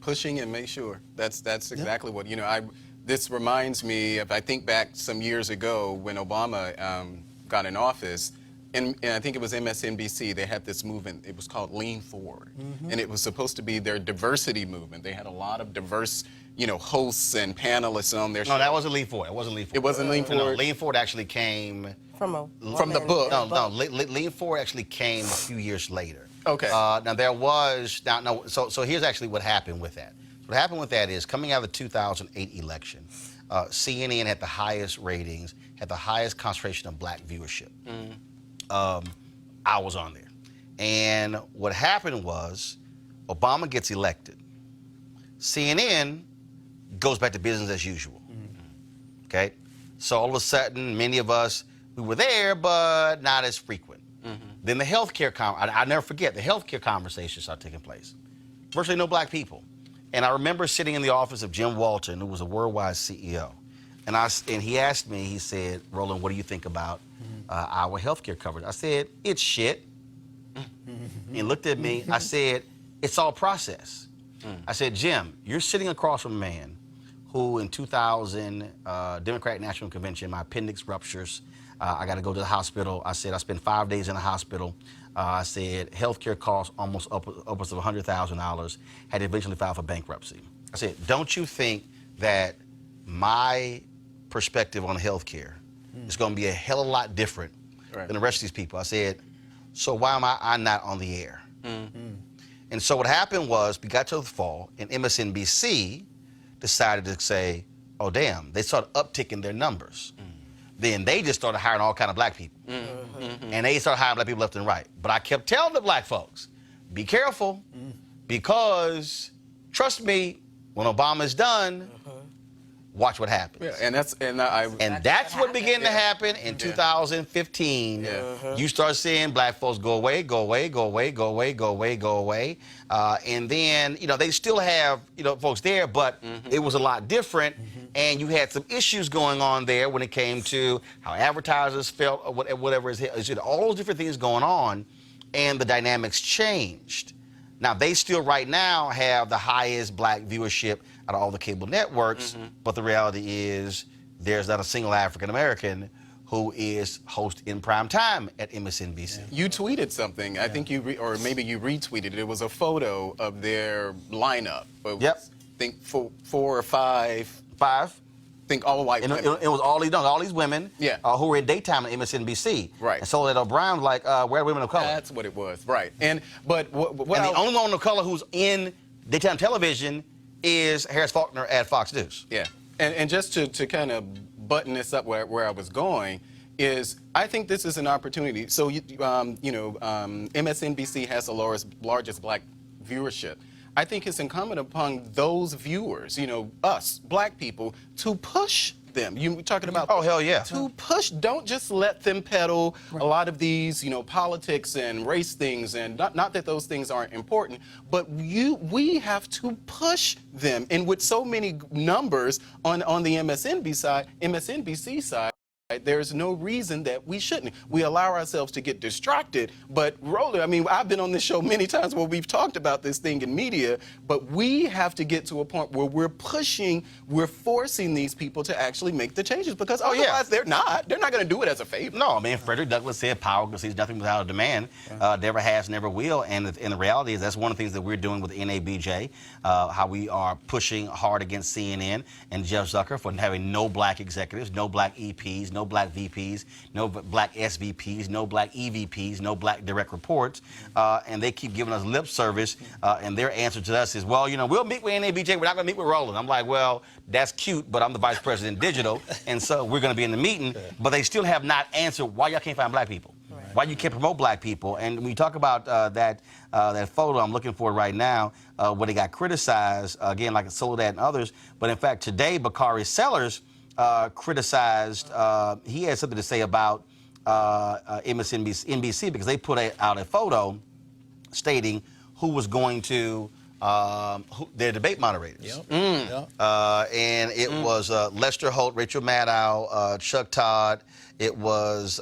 Pushing and make sure. That's exactly what, this reminds me of, I think back some years ago when Obama got in office, and I think it was MSNBC, they had this movement, it was called Lean Forward. And it was supposed to be their diversity movement. They had a lot of diverse, hosts and panelists on their show. No, that wasn't Lean Forward. It wasn't Lean Forward. It wasn't Lean Forward? No, Lean Forward actually came... From the book. No, Lean Forward actually came a few years later. Okay. Now there was... So here's actually what happened with that. What happened with that is, coming out of the 2008 election, CNN had the highest ratings, had the highest concentration of black viewership. I was on there. And what happened was, Obama gets elected. CNN goes back to business as usual. Okay? So all of a sudden, many of us, we were there, but not as frequent. Then the healthcare, I never forget, the healthcare conversations started taking place. Virtually no black people. And I remember sitting in the office of Jim Walton, who was a worldwide CEO. And he asked me, he said, Roland, what do you think about our healthcare coverage? I said, it's shit. He looked at me, I said, it's all process. I said, Jim, you're sitting across from a man who in 2000, Democratic National Convention, my appendix ruptures. I got to go to the hospital. I said, I spent 5 days in the hospital. I said, healthcare costs almost upwards of $100,000, had to eventually file for bankruptcy. I said, don't you think that my perspective on healthcare is going to be a hell of a lot different than the rest of these people? I said, so why am I not on the air? And so what happened was, we got to the fall, and MSNBC decided to say, oh, damn, they started upticking their numbers. Then they just started hiring all kind of black people. And they started hiring black people left and right. But I kept telling the black folks, be careful, because trust me, when Obama's done, watch what happens. Yeah, and that's what began to happen in 2015. You start seeing black folks go away, go away, go away, go away, go away, go away. And then, they still have, folks there, but it was a lot different. And you had some issues going on there when it came to how advertisers felt, or whatever it is. All those different things going on, and the dynamics changed. Now, they still right now have the highest black viewership out of all the cable networks, but the reality is there's not a single African American who is host in prime time at MSNBC. You tweeted something. I think or maybe you retweeted it. It was a photo of their lineup. I think 4 or 5. I think all white women. It was all these women who were in daytime at MSNBC. Right. And so that O'Brien was like, where are women of color? That's what it was, right. But the only woman of color who's in daytime television is Harris Faulkner at Fox News. Yeah. And just to kind of button this up where I was going is, I think this is an opportunity. So, MSNBC has the largest black viewership. I think it's incumbent upon those viewers, us, black people, to push them. You talking about... Oh, hell yeah. To push, don't just let them peddle a lot of these, politics and race things, and not that those things aren't important, but we have to push them. And with so many numbers on the MSNBC side, there's no reason that we shouldn't. We allow ourselves to get distracted, but Roland, I've been on this show many times where we've talked about this thing in media, but we have to get to a point where we're forcing these people to actually make the changes, because otherwise they're not going to do it as a favor. No, Frederick Douglass said power concedes nothing without a demand, never has, never will, and the reality is that's one of the things that we're doing with NABJ, how we are pushing hard against CNN and Jeff Zucker for having no black executives, no black EPs, no black VPs, no black SVPs, no black EVPs, no black direct reports, and they keep giving us lip service, and their answer to us is, well, we'll meet with NABJ, we're not going to meet with Roland. I'm like, well, that's cute, but I'm the vice president digital, and so we're going to be in the meeting, but they still have not answered why y'all can't find black people, why you can't promote black people. And when you talk about that photo, I'm looking for it right now, where they got criticized, again, like Soledad and others, but in fact, today, Bakari Sellers criticized, he had something to say about MSNBC because they put out a photo stating who was going to their debate moderators. And it was Lester Holt, Rachel Maddow, Chuck Todd. It was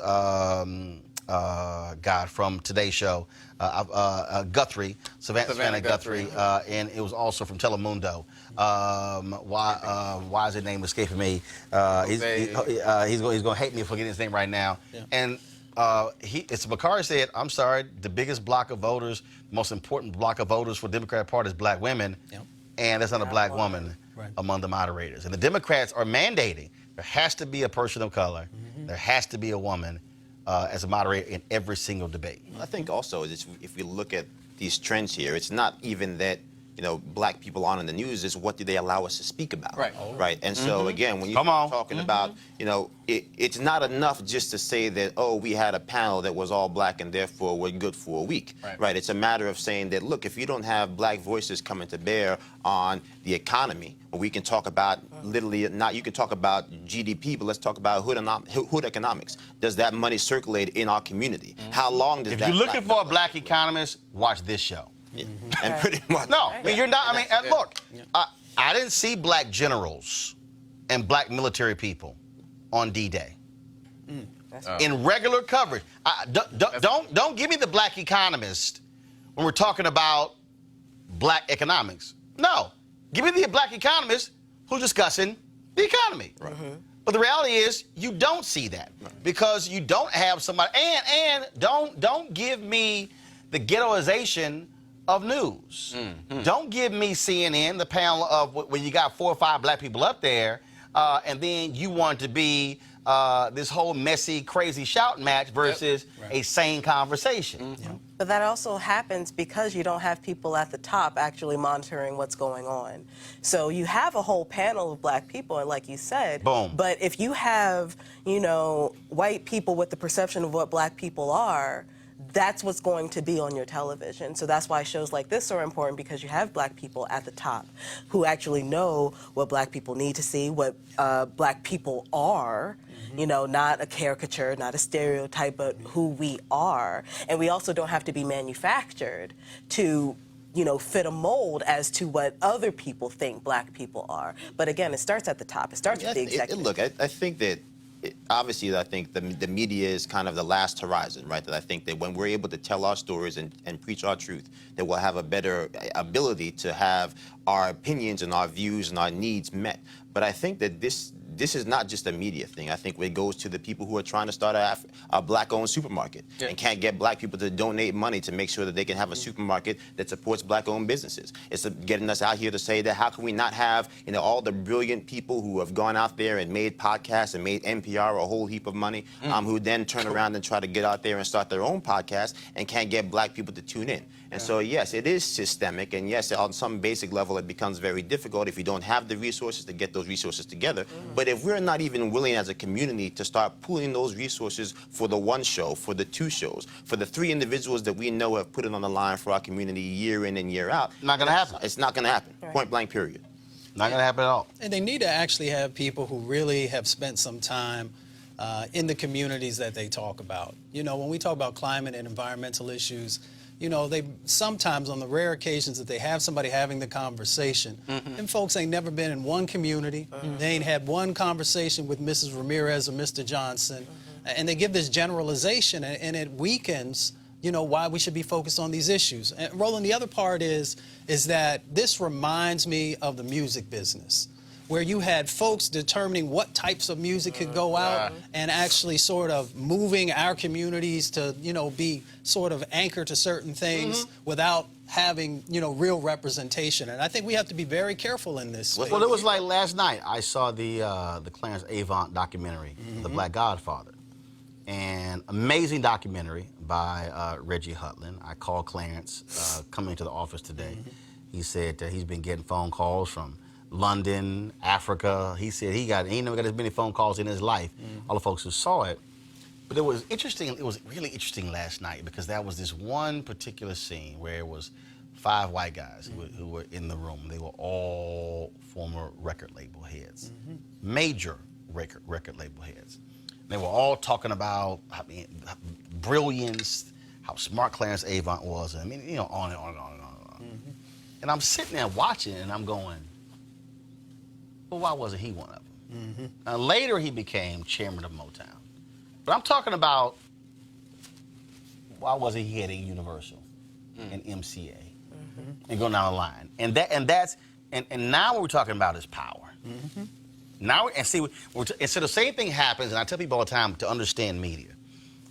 guy from Today's Show, Guthrie, Savannah Guthrie, and it was also from Telemundo. Why is his name escaping me? He's going to hate me for getting his name right now. Yeah. And Bakari said, I'm sorry, the biggest block of voters, most important block of voters for the Democratic Party is black women, and there's not a black woman among the moderators. And the Democrats are mandating there has to be a person of color, there has to be a woman as a moderator in every single debate. I think also if we look at these trends here, it's not even that black people aren't in the news, is what do they allow us to speak about? Right. And so again, when you're talking about, it's not enough just to say that, oh, we had a panel that was all black and therefore we're good for a week. Right. It's a matter of saying that, look, if you don't have black voices coming to bear on the economy, we can talk about literally you can talk about GDP, but let's talk about hood economics. Does that money circulate in our community? How long does that? If you're looking for a black economist, watch this show. And pretty much. No, I mean, you're not. I mean, look, I didn't see black generals and black military people on D-Day in regular coverage. Don't give me the black economist when we're talking about black economics. No, give me the black economist who's discussing the economy. But the reality is, you don't see that because you don't have somebody. And don't give me the ghettoization of news. Don't give me CNN, the panel of when you got 4 or 5 black people up there, and then you want to be this whole messy, crazy shouting match versus a sane conversation. But that also happens because you don't have people at the top actually monitoring what's going on. So you have a whole panel of black people, and like you said, boom. But if you have, white people with the perception of what black people are, that's what's going to be on your television. So that's why shows like this are important, because you have black people at the top who actually know what black people need to see, what black people are, not a caricature, not a stereotype, but who we are. And we also don't have to be manufactured to fit a mold as to what other people think black people are. But again, it starts at the top. It starts with the executive. Look, I think that obviously, I think the media is kind of the last horizon, right? That I think that when we're able to tell our stories and preach our truth, that we'll have a better ability to have our opinions and our views and our needs met. But I think that this is not just a media thing. I think it goes to the people who are trying to start a black-owned supermarket and can't get black people to donate money to make sure that they can have a supermarket that supports black-owned businesses. It's getting us out here to say that how can we not have all the brilliant people who have gone out there and made podcasts and made NPR a whole heap of money, who then turn around and try to get out there and start their own podcast and can't get black people to tune in. And so, yes, it is systemic, and yes, on some basic level, it becomes very difficult if you don't have the resources to get those resources together. But if we're not even willing as a community to start pooling those resources for the 1 show, for the 2 shows, for the 3 individuals that we know have put it on the line for our community year in and year out, not going to happen. It's not going to happen. Point blank, period. Not going to happen at all. And they need to actually have people who really have spent some time in the communities that they talk about. When we talk about climate and environmental issues, they sometimes, on the rare occasions that they have somebody having the conversation, and folks ain't never been in one community, they ain't had one conversation with Mrs. Ramirez or Mr. Johnson, and they give this generalization, and it weakens, why we should be focused on these issues. And Roland, the other part is that this reminds me of the music business, where you had folks determining what types of music could go out and actually sort of moving our communities to, be sort of anchored to certain things without having, real representation. And I think we have to be very careful in this space. Well, it was like last night, I saw the Clarence Avant documentary, The Black Godfather. And amazing documentary by Reggie Hudlin. I called Clarence coming to the office today. He said he's been getting phone calls from London, Africa. He said he ain't never got as many phone calls in his life. All the folks who saw it. But it was interesting. It was really interesting last night because that was this one particular scene where it was 5 white guys who were in the room. They were all former record label heads, major record label heads. They were all talking about brilliance, how smart Clarence Avant was. On and on and on and on and on. And I'm sitting there watching, and I'm going, well, why wasn't he one of them? Now, later he became chairman of Motown. But I'm talking about why wasn't he heading Universal and MCA and go down the line? And now what we're talking about is power. Now and see, and so the same thing happens, and I tell people all the time to understand media.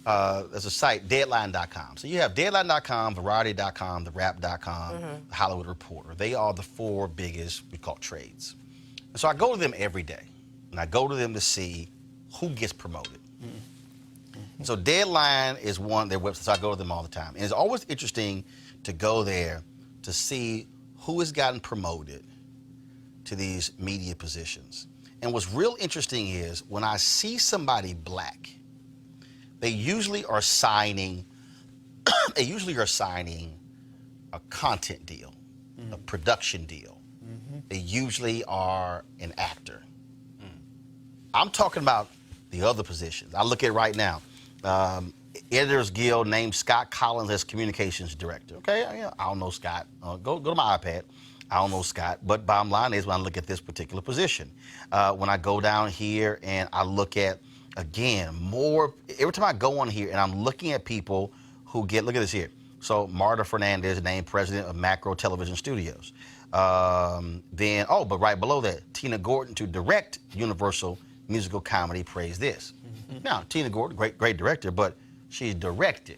There's a site, Deadline.com. So you have Deadline.com, Variety.com, TheWrap.com, The Hollywood Reporter. They are the four biggest, we call trades. And so I go to them every day, and I go to them to see who gets promoted. So Deadline is one of their websites, so I go to them all the time. And it's always interesting to go there to see who has gotten promoted to these media positions. And what's real interesting is when I see somebody black, they usually are signing a content deal, a production deal. They usually are an actor. I'm talking about the other positions. I look at it right now. Editors Guild named Scott Collins as communications director. Okay, I don't know Scott. Go to my iPad. I don't know Scott, but bottom line is when I look at this particular position, when I go down here and I look at, again, every time I go on here and I'm looking at people who get, look at this here. So Marta Fernandez named president of Macro Television Studios. But right below that, Tina Gordon to direct Universal Musical Comedy, praise this. Now, Tina Gordon, great director, but she's directing.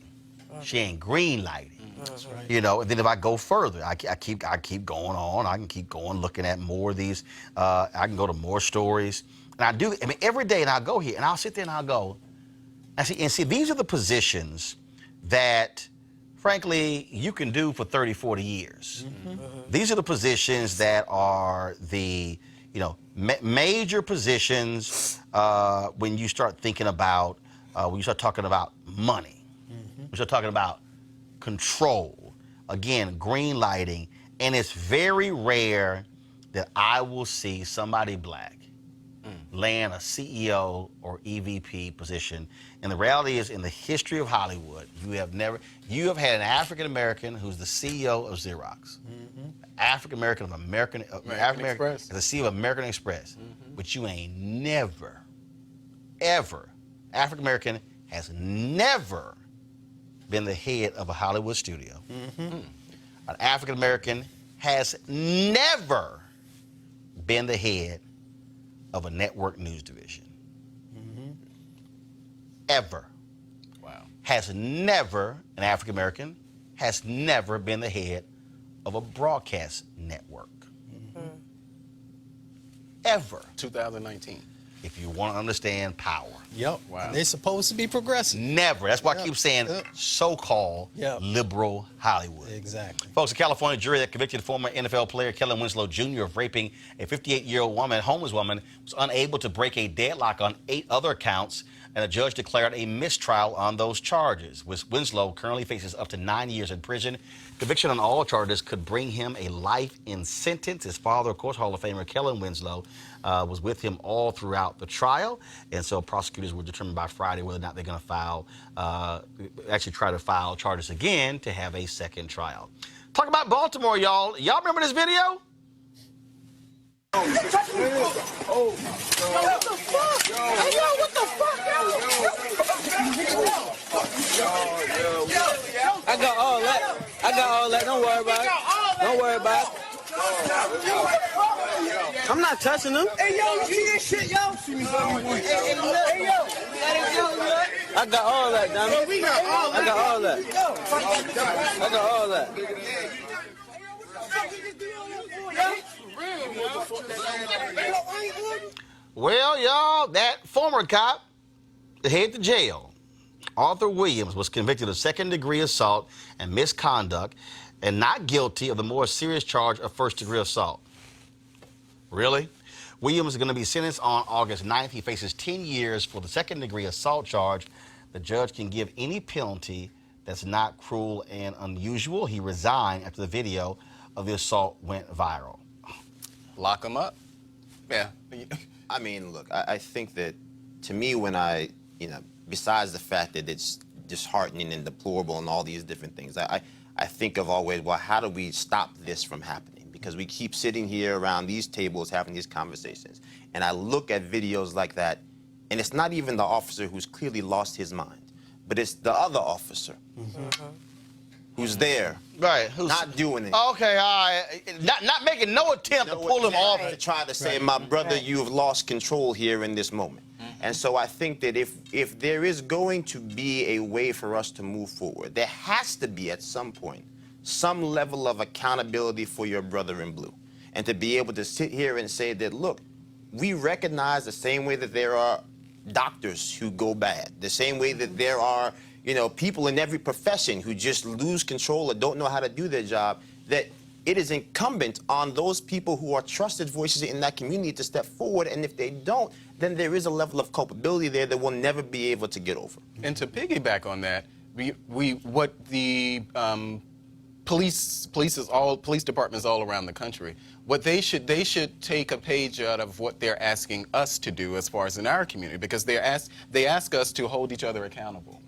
She ain't green lighting. That's right. You know, and then if I go further, I keep going on. I can keep going, looking at more of these. I can go to more stories. And every day, and I'll go here, and I'll sit there and I'll go, and see, these are the positions that, frankly, you can do for 30, 40 years. These are the positions that are the, major positions when you start thinking about, when you start talking about money. We start talking about control. Again, green lighting. And it's very rare that I will see somebody black land a CEO or EVP position. And the reality is, in the history of Hollywood, you have had an African American who's the CEO of Xerox, African American of American Express, the CEO of American Express, but you ain't never, ever, African American has never been the head of a Hollywood studio. An African American has never been the head of a network news division. Ever. Wow. An African American has never been the head of a broadcast network. Ever. 2019. If you want to understand power. Yep. Wow. They're supposed to be progressive. Never. That's why I keep saying so-called liberal Hollywood. Exactly. Folks, a California jury that convicted former NFL player Kellen Winslow Jr. of raping a 58-year-old woman, homeless woman, was unable to break a deadlock on 8 other counts, and a judge declared a mistrial on those charges. Winslow currently faces up to 9 years in prison. Conviction on all charges could bring him a life in sentence. His father, of course, Hall of Famer Kellen Winslow, was with him all throughout the trial, and so prosecutors will determine by Friday whether or not they're going to try to file charges again to have a second trial. Talk about Baltimore, y'all. Y'all remember this video? What the fuck? Hey, yo, what the fuck, I got all that. Don't worry about it. I'm not touching them. Hey, yo, you see this shit, yo? Hey, yo. I got all that, damn it. I got all that. Well, y'all, that former cop that headed to jail, Arthur Williams, was convicted of second-degree assault and misconduct and not guilty of the more serious charge of first-degree assault. Really? Williams is going to be sentenced on August 9th. He faces 10 years for the second-degree assault charge. The judge can give any penalty that's not cruel and unusual. He resigned after the video of the assault went viral. Lock him up? Yeah. I mean, look, I think that, to me, when besides the fact that it's disheartening and deplorable and all these different things, I think of always, well, how do we stop this from happening? Because we keep sitting here around these tables having these conversations. And I look at videos like that, and it's not even the officer who's clearly lost his mind. but it's the other officer who's there, Right. Who's not doing it. Okay, all right. Not making no attempt to pull him off. To try to say, my brother, you have lost control here in this moment. And so I think that if there is going to be a way for us to move forward, there has to be at some point some level of accountability for your brother in blue. And to be able to sit here and say that, look, we recognize the same way that there are doctors who go bad, the same way that there are, you know, people in every profession who just lose control or don't know how to do their job, that it is incumbent on those people who are trusted voices in that community to step forward. And if they don't, then there is a level of culpability there that we'll never be able to get over. And to piggyback on that, what the police departments all around the country, what they should take a page out of what they're asking us to do as far as in our community, because they ask us to hold each other accountable.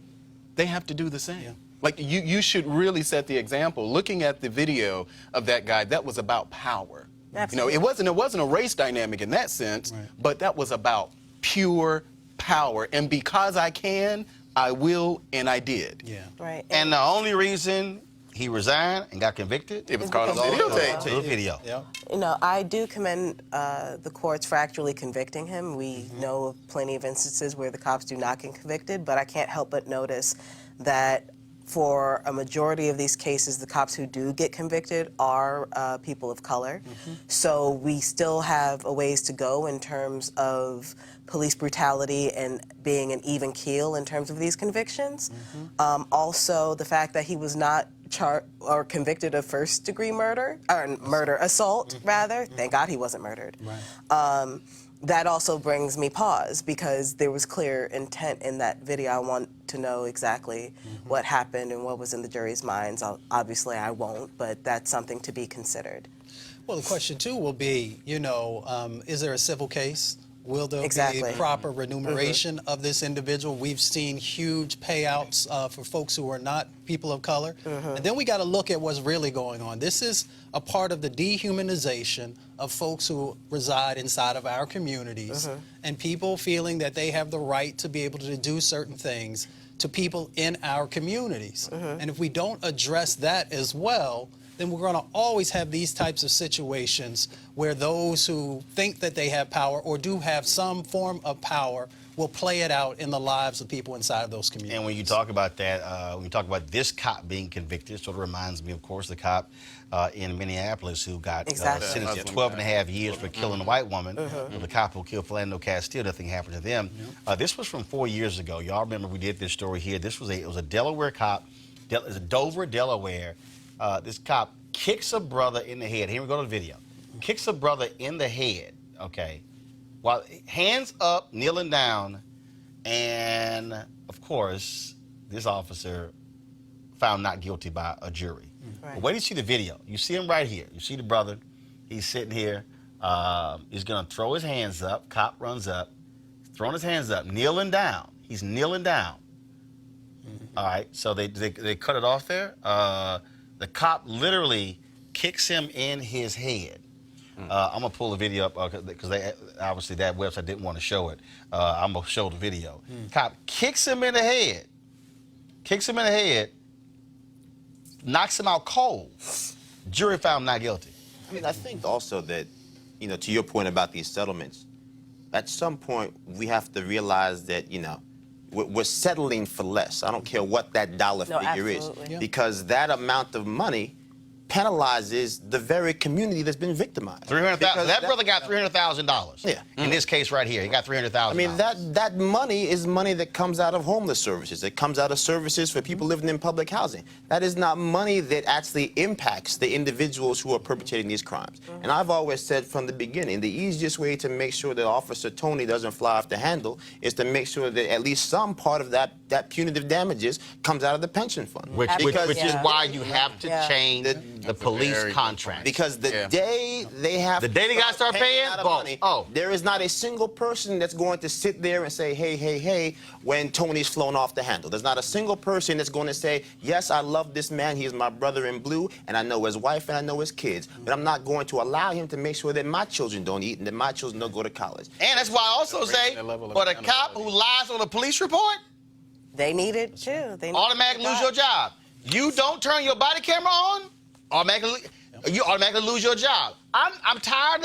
They have to do the same. Yeah. Like you should really set the example. Looking at the video of that guy, that was about power. Absolutely. You know, it wasn't a race dynamic in that sense, but that was about pure power. And because I can, I will, and I did. Yeah. Right. And the only reason he resigned and got convicted, It was called a videotape. videotape. Video. Yeah. You know, I do commend the courts for actually convicting him. We know of plenty of instances where the cops do not get convicted, but I can't help but notice that for a majority of these cases, the cops who do get convicted are people of color. So we still have a ways to go in terms of police brutality and being an even keel in terms of these convictions. Also, the fact that he was not convicted of first-degree murder, or assault, rather. Thank God he wasn't murdered. Right. That also brings me pause because there was clear intent in that video. I want to know exactly what happened and what was in the jury's minds. Obviously, I won't, but that's something to be considered. Well, the question, too, will be, you know, is there a civil case? Will there Exactly. be proper remuneration of this individual? We've seen huge payouts for folks who are not people of color. And then we got to look at what's really going on. This is a part of the dehumanization of folks who reside inside of our communities and people feeling that they have the right to be able to do certain things to people in our communities. And if we don't address that as well, then we're going to always have these types of situations where those who think that they have power or do have some form of power will play it out in the lives of people inside of those communities. And when you talk about that, when you talk about this cop being convicted, it sort of reminds me, of course, the cop in Minneapolis who got sentenced to 12 and a half years for killing a white woman. The cop who killed Philando Castile, nothing happened to them. This was from 4 years ago. Y'all remember we did this story here. It was a Delaware cop. It was Dover, Delaware. This cop kicks a brother in the head. Here we go to the video. Kicks a brother in the head, okay, while hands up, kneeling down, and, of course, this officer found not guilty by a jury. But wait till you see the video. You see him right here. You see the brother. He's sitting here. He's going to throw his hands up. Cop runs up, throwing his hands up, kneeling down. He's kneeling down. All right, so they cut it off there. The cop literally kicks him in his head. I'm going to pull the video up because obviously that website didn't want to show it. I'm going to show the video. Cop kicks him in the head. Knocks him out cold. Jury found him not guilty. I mean, I think also that, you know, to your point about these settlements, at some point we have to realize that, you know, we're settling for less. I don't care what that dollar figure is, because that amount of money penalizes the very community that's been victimized. That brother got $300,000. Yeah. In this case right here, he got $300,000. I mean, that money is money that comes out of homeless services. It comes out of services for people living in public housing. That is not money that actually impacts the individuals who are perpetrating these crimes. And I've always said from the beginning, the easiest way to make sure that Officer Tony doesn't fly off the handle is to make sure that at least some part of that punitive damages comes out of the pension fund. Which is why you have to change the police contract. Because the day they have the day they got to start paying out of money, there is not a single person that's going to sit there and say, hey, hey, hey, when Tony's flown off the handle. There's not a single person that's going to say, yes, I love this man, he is my brother in blue, and I know his wife and I know his kids, but I'm not going to allow him to make sure that my children don't eat and that my children don't go to college. And that's why I also say, for the cop who lies on a police report, They need it too. They need automatically lose your job. You don't turn your body camera on, you automatically lose your job. I'm tired.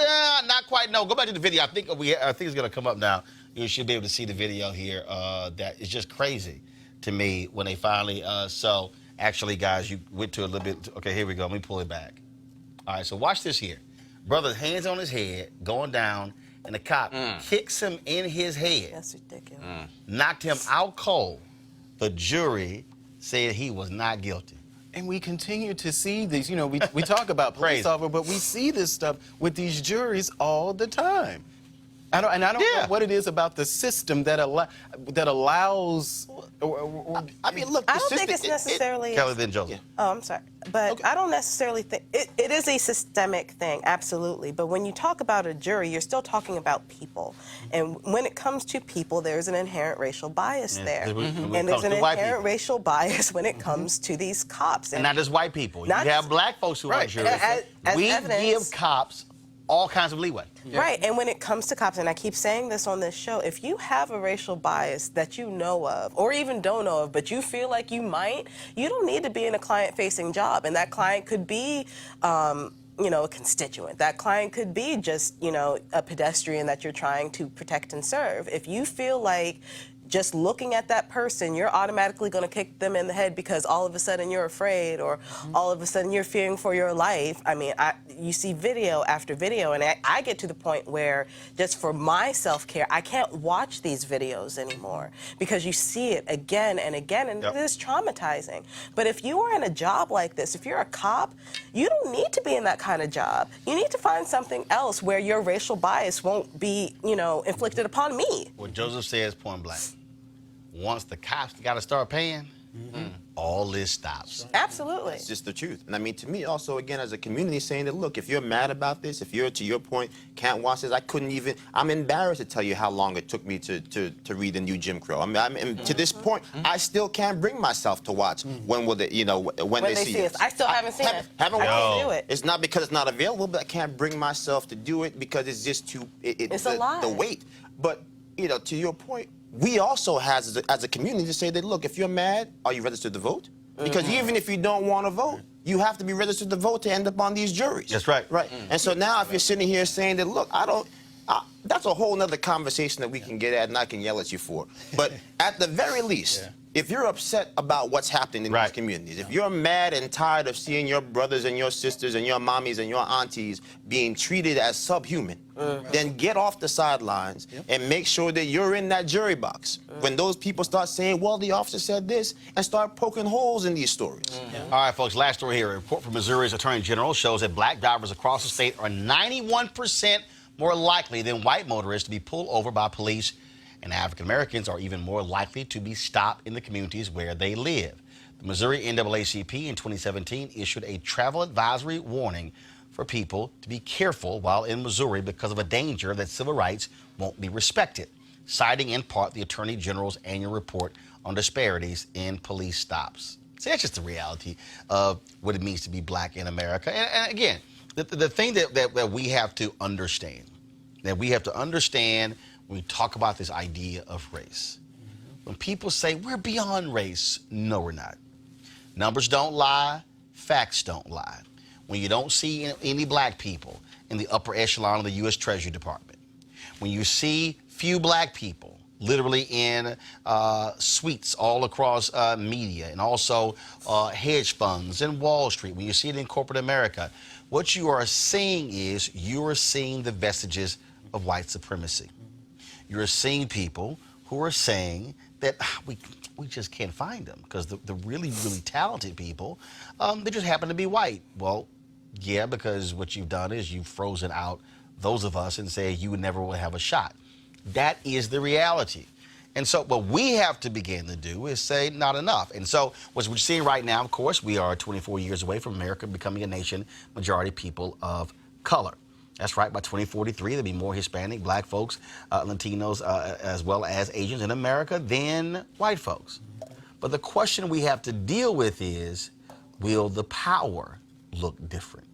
Not quite. No, go back to the video. I think it's gonna come up now. You should be able to see the video here. That is just crazy to me when they finally. So actually, guys, you went to a little bit. Okay, here we go. Let me pull it back. All right, so watch this here. Brother's hands on his head, going down, and the cop kicks him in his head. That's ridiculous. Knocked him out cold. The jury said he was not guilty. And we continue to see these, you know, we talk about police officers, but we see this stuff with these juries all the time. I don't know what it is about the system that allows. I mean, look, I don't think it's necessarily. Kelly, then Joseph. Oh, I'm sorry. But I don't necessarily think it is a systemic thing, absolutely. But when you talk about a jury, you're still talking about people. And when it comes to people, there's an inherent racial bias there. And there's an inherent racial bias when it comes to these cops. And not just white people. You have black folks who are juries. We give cops all kinds of leeway. Right, and when it comes to cops, and I keep saying this on this show, if you have a racial bias that you know of, or even don't know of, but you feel like you might, you don't need to be in a client-facing job. And that client could be, you know, a constituent. That client could be just, you know, a pedestrian that you're trying to protect and serve. If you feel like just looking at that person, you're automatically going to kick them in the head because all of a sudden you're afraid, or all of a sudden you're fearing for your life. I mean, you see video after video, and I get to the point where just for my self-care, I can't watch these videos anymore because you see it again and again, and it is traumatizing. But if you are in a job like this, if you're a cop, you don't need to be in that kind of job. You need to find something else where your racial bias won't be, you know, inflicted upon me. What Joseph says, point blank. Once the cops got to start paying, all this stops. Absolutely. It's just the truth. And I mean, to me, also, again, as a community, saying that, look, if you're mad about this, if you're, to your point, can't watch this, I'm embarrassed to tell you how long it took me to read the new Jim Crow. I mean, to this point, I still can't bring myself to watch when will they, you know, when they see it. I still haven't seen it. Haven't I can't do watched it. It's not because it's not available, but I can't bring myself to do it because it's just too, it's a lie. The weight. But, you know, to your point, we also have, as a community, to say that, look, if you're mad, are you registered to vote? Because even if you don't want to vote, you have to be registered to vote to end up on these juries. That's right. Right. And so now if you're sitting here saying that, look, that's a whole nother conversation that we can get at and I can yell at you for. But at the very least, if you're upset about what's happening in these communities, if you're mad and tired of seeing your brothers and your sisters and your mommies and your aunties being treated as subhuman, then get off the sidelines and make sure that you're in that jury box. When those people start saying, well, the officer said this, and start poking holes in these stories. All right, folks, last story here. A report from Missouri's Attorney General shows that black drivers across the state are 91% more likely than white motorists to be pulled over by police, and African Americans are even more likely to be stopped in the communities where they live. The Missouri NAACP in 2017 issued a travel advisory warning for people to be careful while in Missouri because of a danger that civil rights won't be respected, citing in part the Attorney General's annual report on disparities in police stops. See, that's just the reality of what it means to be black in America. And again, the thing that we have to understand, when we talk about this idea of race. When people say, we're beyond race, no, we're not. Numbers don't lie, facts don't lie. When you don't see any black people in the upper echelon of the U.S. Treasury Department, when you see few black people literally in suites all across media and also hedge funds and Wall Street, when you see it in corporate America, what you are seeing is you are seeing the vestiges of white supremacy. You're seeing people who are saying that we just can't find them because the really, really talented people, they just happen to be white. Well, yeah, because what you've done is you've frozen out those of us and say you would never will have a shot. That is the reality. And so what we have to begin to do is say not enough. And so what we're seeing right now, of course, we are 24 years away from America becoming a nation majority people of color. That's right, by 2043, there'll be more Hispanic, black folks, Latinos, as well as Asians in America than white folks. But the question we have to deal with is, will the power look different?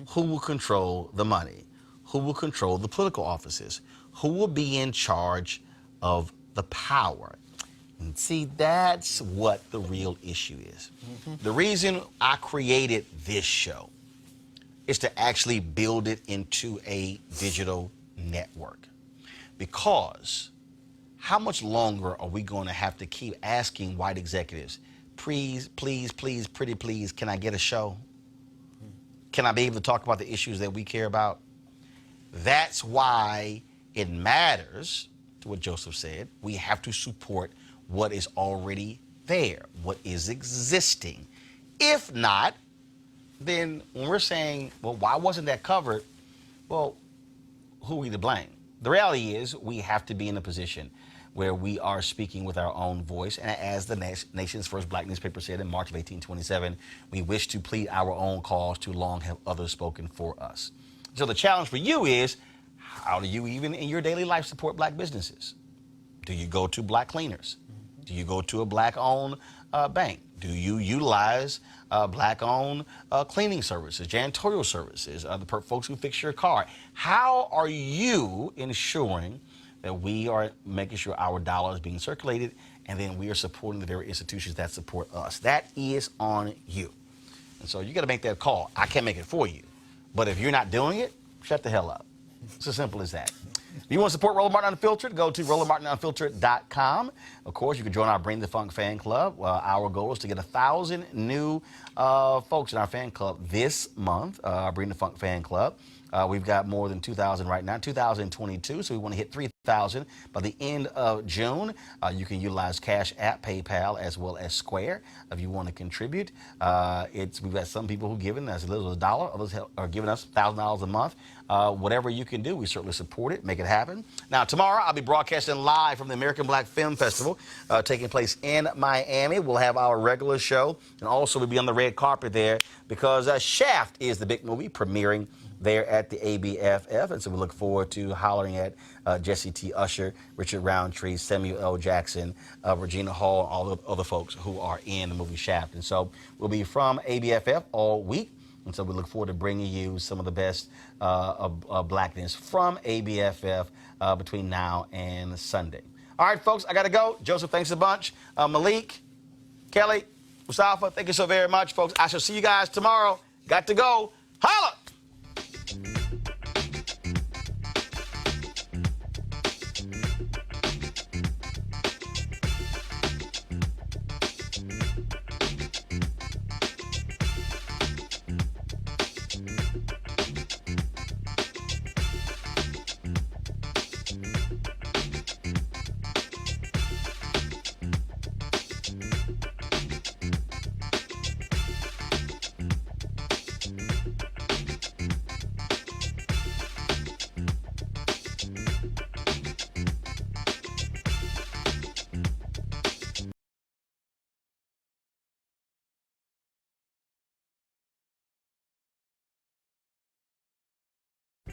Who will control the money? Who will control the political offices? Who will be in charge of the power? And see, that's what the real issue is. The reason I created this show is to actually build it into a digital network. Because how much longer are we going to have to keep asking white executives, please, please, please, pretty please, can I get a show? Can I be able to talk about the issues that we care about? That's why it matters, to what Joseph said, we have to support what is already there, what is existing. If not, then when we're saying, well, why wasn't that covered? Well, who are we to blame? The reality is we have to be in a position where we are speaking with our own voice. And as the nation's first black newspaper said in March of 1827, we wish to plead our own cause, too long have others spoken for us. So the challenge for you is, how do you even in your daily life support black businesses? Do you go to black cleaners? Do you go to a black-owned bank? Do you utilize black-owned cleaning services, janitorial services, the folks who fix your car? How are you ensuring that we are making sure our dollar is being circulated and then we are supporting the very institutions that support us? That is on you. And so you got to make that call. I can't make it for you. But if you're not doing it, shut the hell up. It's as simple as that. If you want to support Roland Martin Unfiltered, go to RolandMartinUnfiltered.com. Of course, you can join our Bring the Funk fan club. Our goal is to get 1,000 new folks in our fan club this month, our Bring the Funk fan club. We've got more than 2,000 right now, 2,022, so we want to hit 3,000 by the end of June. You can utilize Cash App, PayPal, as well as Square if you want to contribute. We've got some people who've given as little as $1, others are giving us $1,000 a month. Whatever you can do, we certainly support it, make it happen. Now, tomorrow I'll be broadcasting live from the American Black Film Festival taking place in Miami. We'll have our regular show, and also we'll be on the red carpet there because Shaft is the big movie premiering there at the ABFF, and so we look forward to hollering at Jesse T. Usher, Richard Roundtree, Samuel L. Jackson, Regina Hall, all the other folks who are in the movie Shaft. And so we'll be from ABFF all week, and so we look forward to bringing you some of the best of blackness from ABFF between now and Sunday. All right, folks, I got to go. Joseph, thanks a bunch. Malik, Kelly, Mustafa, thank you so very much, folks. I shall see you guys tomorrow. Got to go. Holla!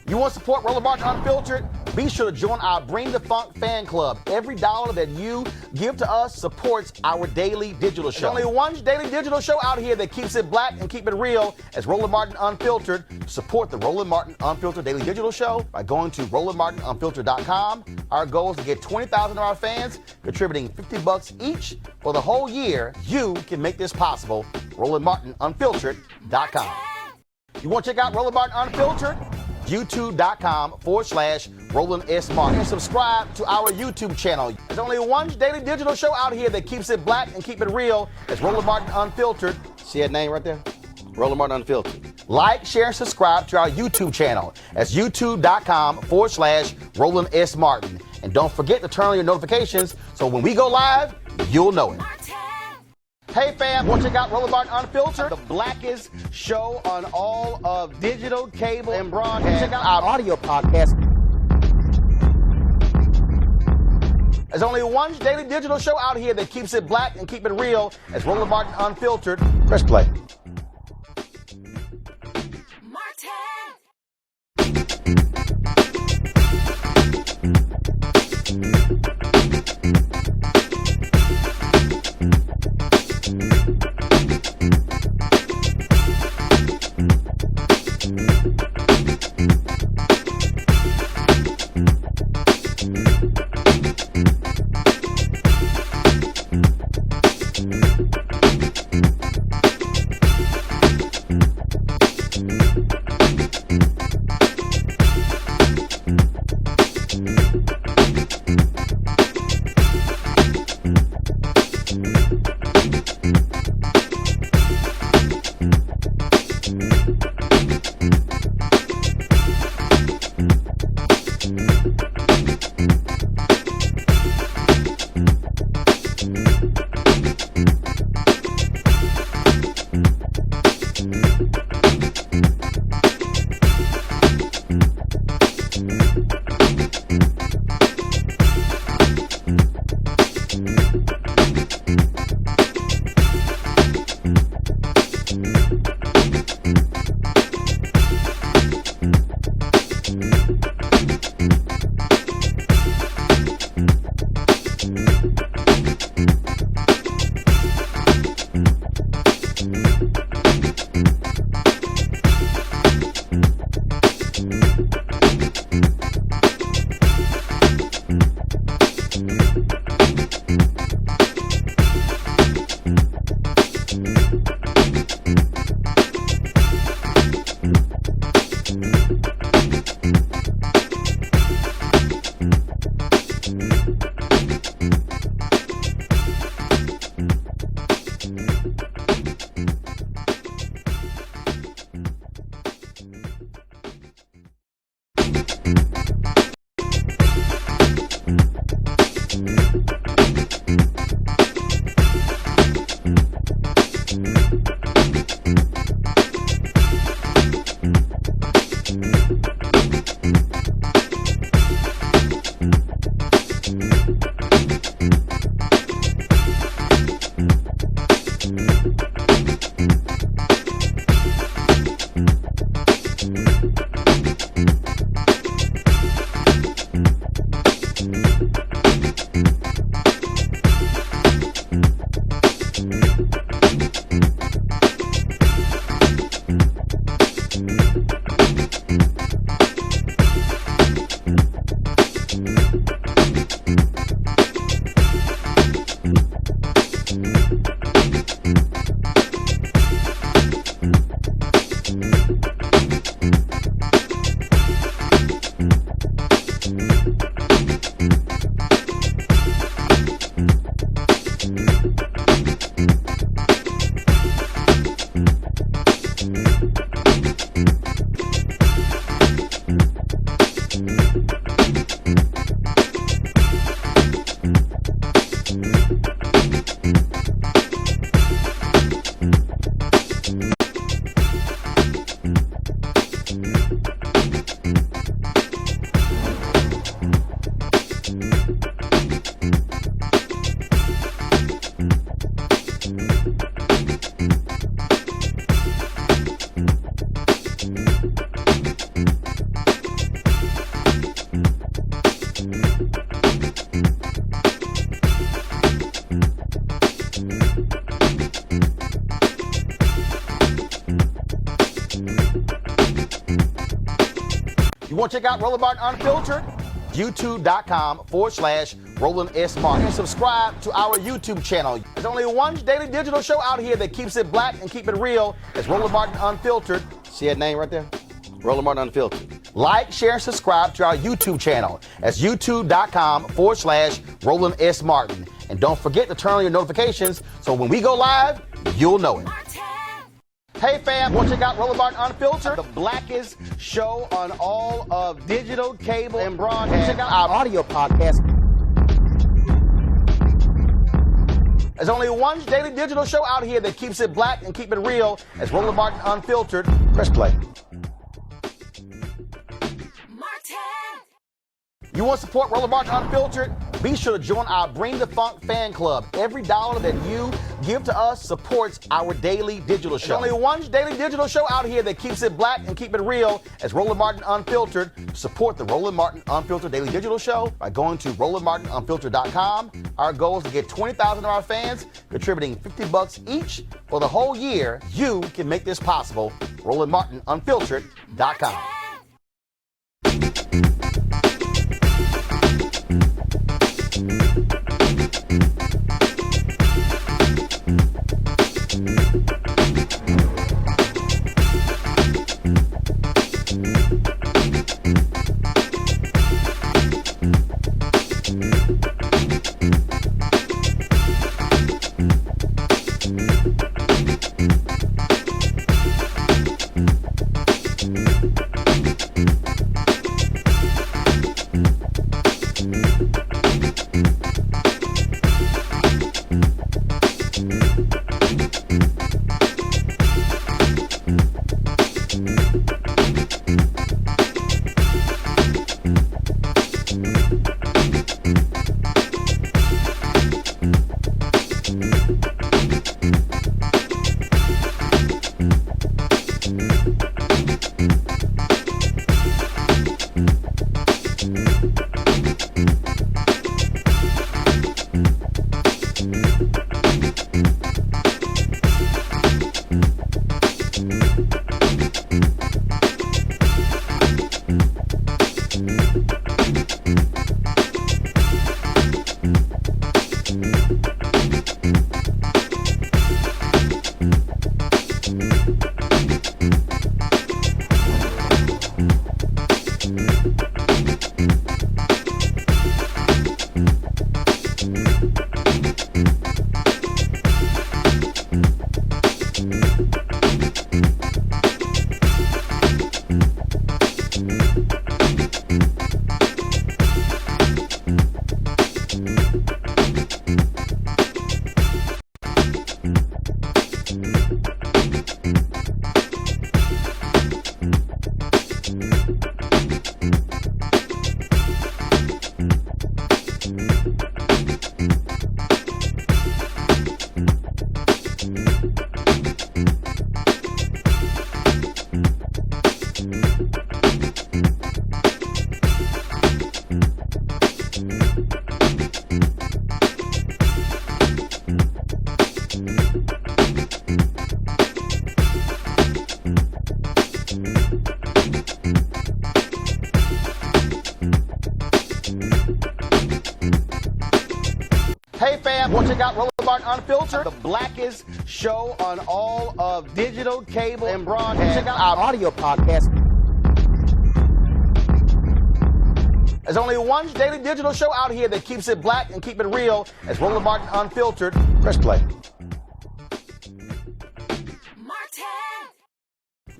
You want to support Roland Martin Unfiltered? Be sure to join our Bring the Funk fan club. Every dollar that you give to us supports our daily digital show. There's only one daily digital show out here that keeps it black and keep it real as Roland Martin Unfiltered. Support the Roland Martin Unfiltered daily digital show by going to RolandMartinUnfiltered.com. Our goal is to get 20,000 of our fans contributing $50 each for the whole year. You can make this possible. RolandMartinUnfiltered.com. You want to check out Roland Martin Unfiltered? YouTube.com/Roland S. Martin. And subscribe to our YouTube channel. There's only one daily digital show out here that keeps it black and keep it real. It's Roland Martin Unfiltered. See that name right there? Roland Martin Unfiltered. Like, share, and subscribe to our YouTube channel. That's YouTube.com/Roland S. Martin. And don't forget to turn on your notifications so when we go live, you'll know it. Hey fam, want to check out Roland Martin Unfiltered? The blackest show on all of digital, cable, and broadcast. Check out our audio podcast. There's only one daily digital show out here that keeps it black and keep it real. It's Roland Martin Unfiltered. Press play. You want to check out Roland Martin Unfiltered? YouTube.com/Roland S. Martin. And subscribe to our YouTube channel. There's only one daily digital show out here that keeps it black and keep it real. It's Roland Martin Unfiltered. See that name right there? Roland Martin Unfiltered. Like, share, and subscribe to our YouTube channel. That's YouTube.com/Roland S. Martin. And don't forget to turn on your notifications so when we go live, you'll know it. Hey fam, want to check out Roland Martin Unfiltered? The blackest show on all of digital, cable, and broadcast. Check out our audio podcast. There's only one daily digital show out here that keeps it black and keep it real. It's Roland Martin Unfiltered. Press play. You want to support Roland Martin Unfiltered? Be sure to join our Bring the Funk fan club. Every dollar that you give to us supports our daily digital show. There's only one daily digital show out here that keeps it black and keep it real. It's Roland Martin Unfiltered. Support the Roland Martin Unfiltered daily digital show by going to RolandMartinUnfiltered.com. Our goal is to get 20,000 of our fans contributing $50 each for the whole year. You can make this possible. RolandMartinUnfiltered.com. Want to check out Roland Martin Unfiltered, the blackest show on all of digital, cable, and broadcast. Check out our audio podcast. There's only one daily digital show out here that keeps it black and keep it real. It's Roland Martin Unfiltered. Press play.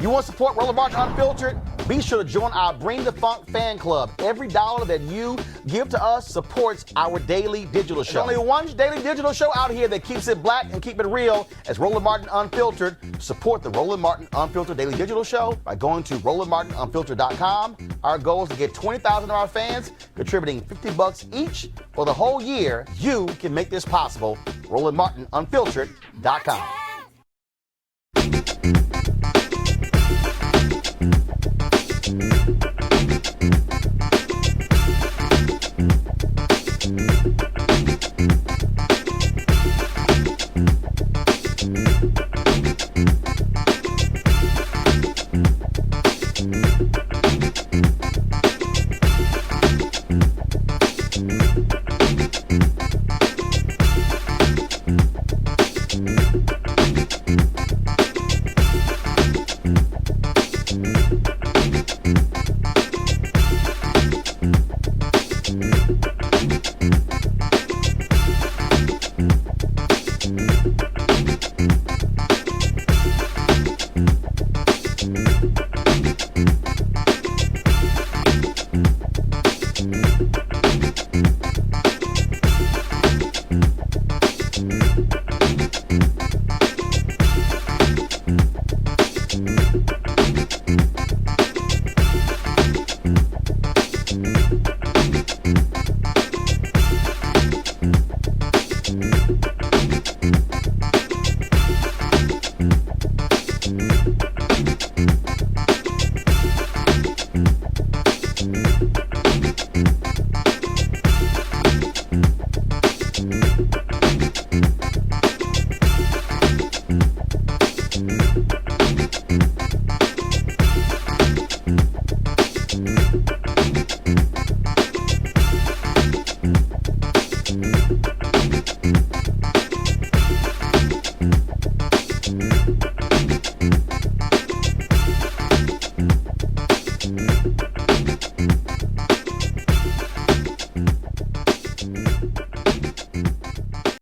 You want to support Roland Martin Unfiltered? Be sure to join our Bring the Funk fan club. Every dollar that you give to us supports our daily digital show. There's only one daily digital show out here that keeps it black and keep it real. It's Roland Martin Unfiltered. Support the Roland Martin Unfiltered daily digital show by going to RolandMartinUnfiltered.com. Our goal is to get 20,000 of our fans contributing $50 each for the whole year. You can make this possible. RolandMartinUnfiltered.com.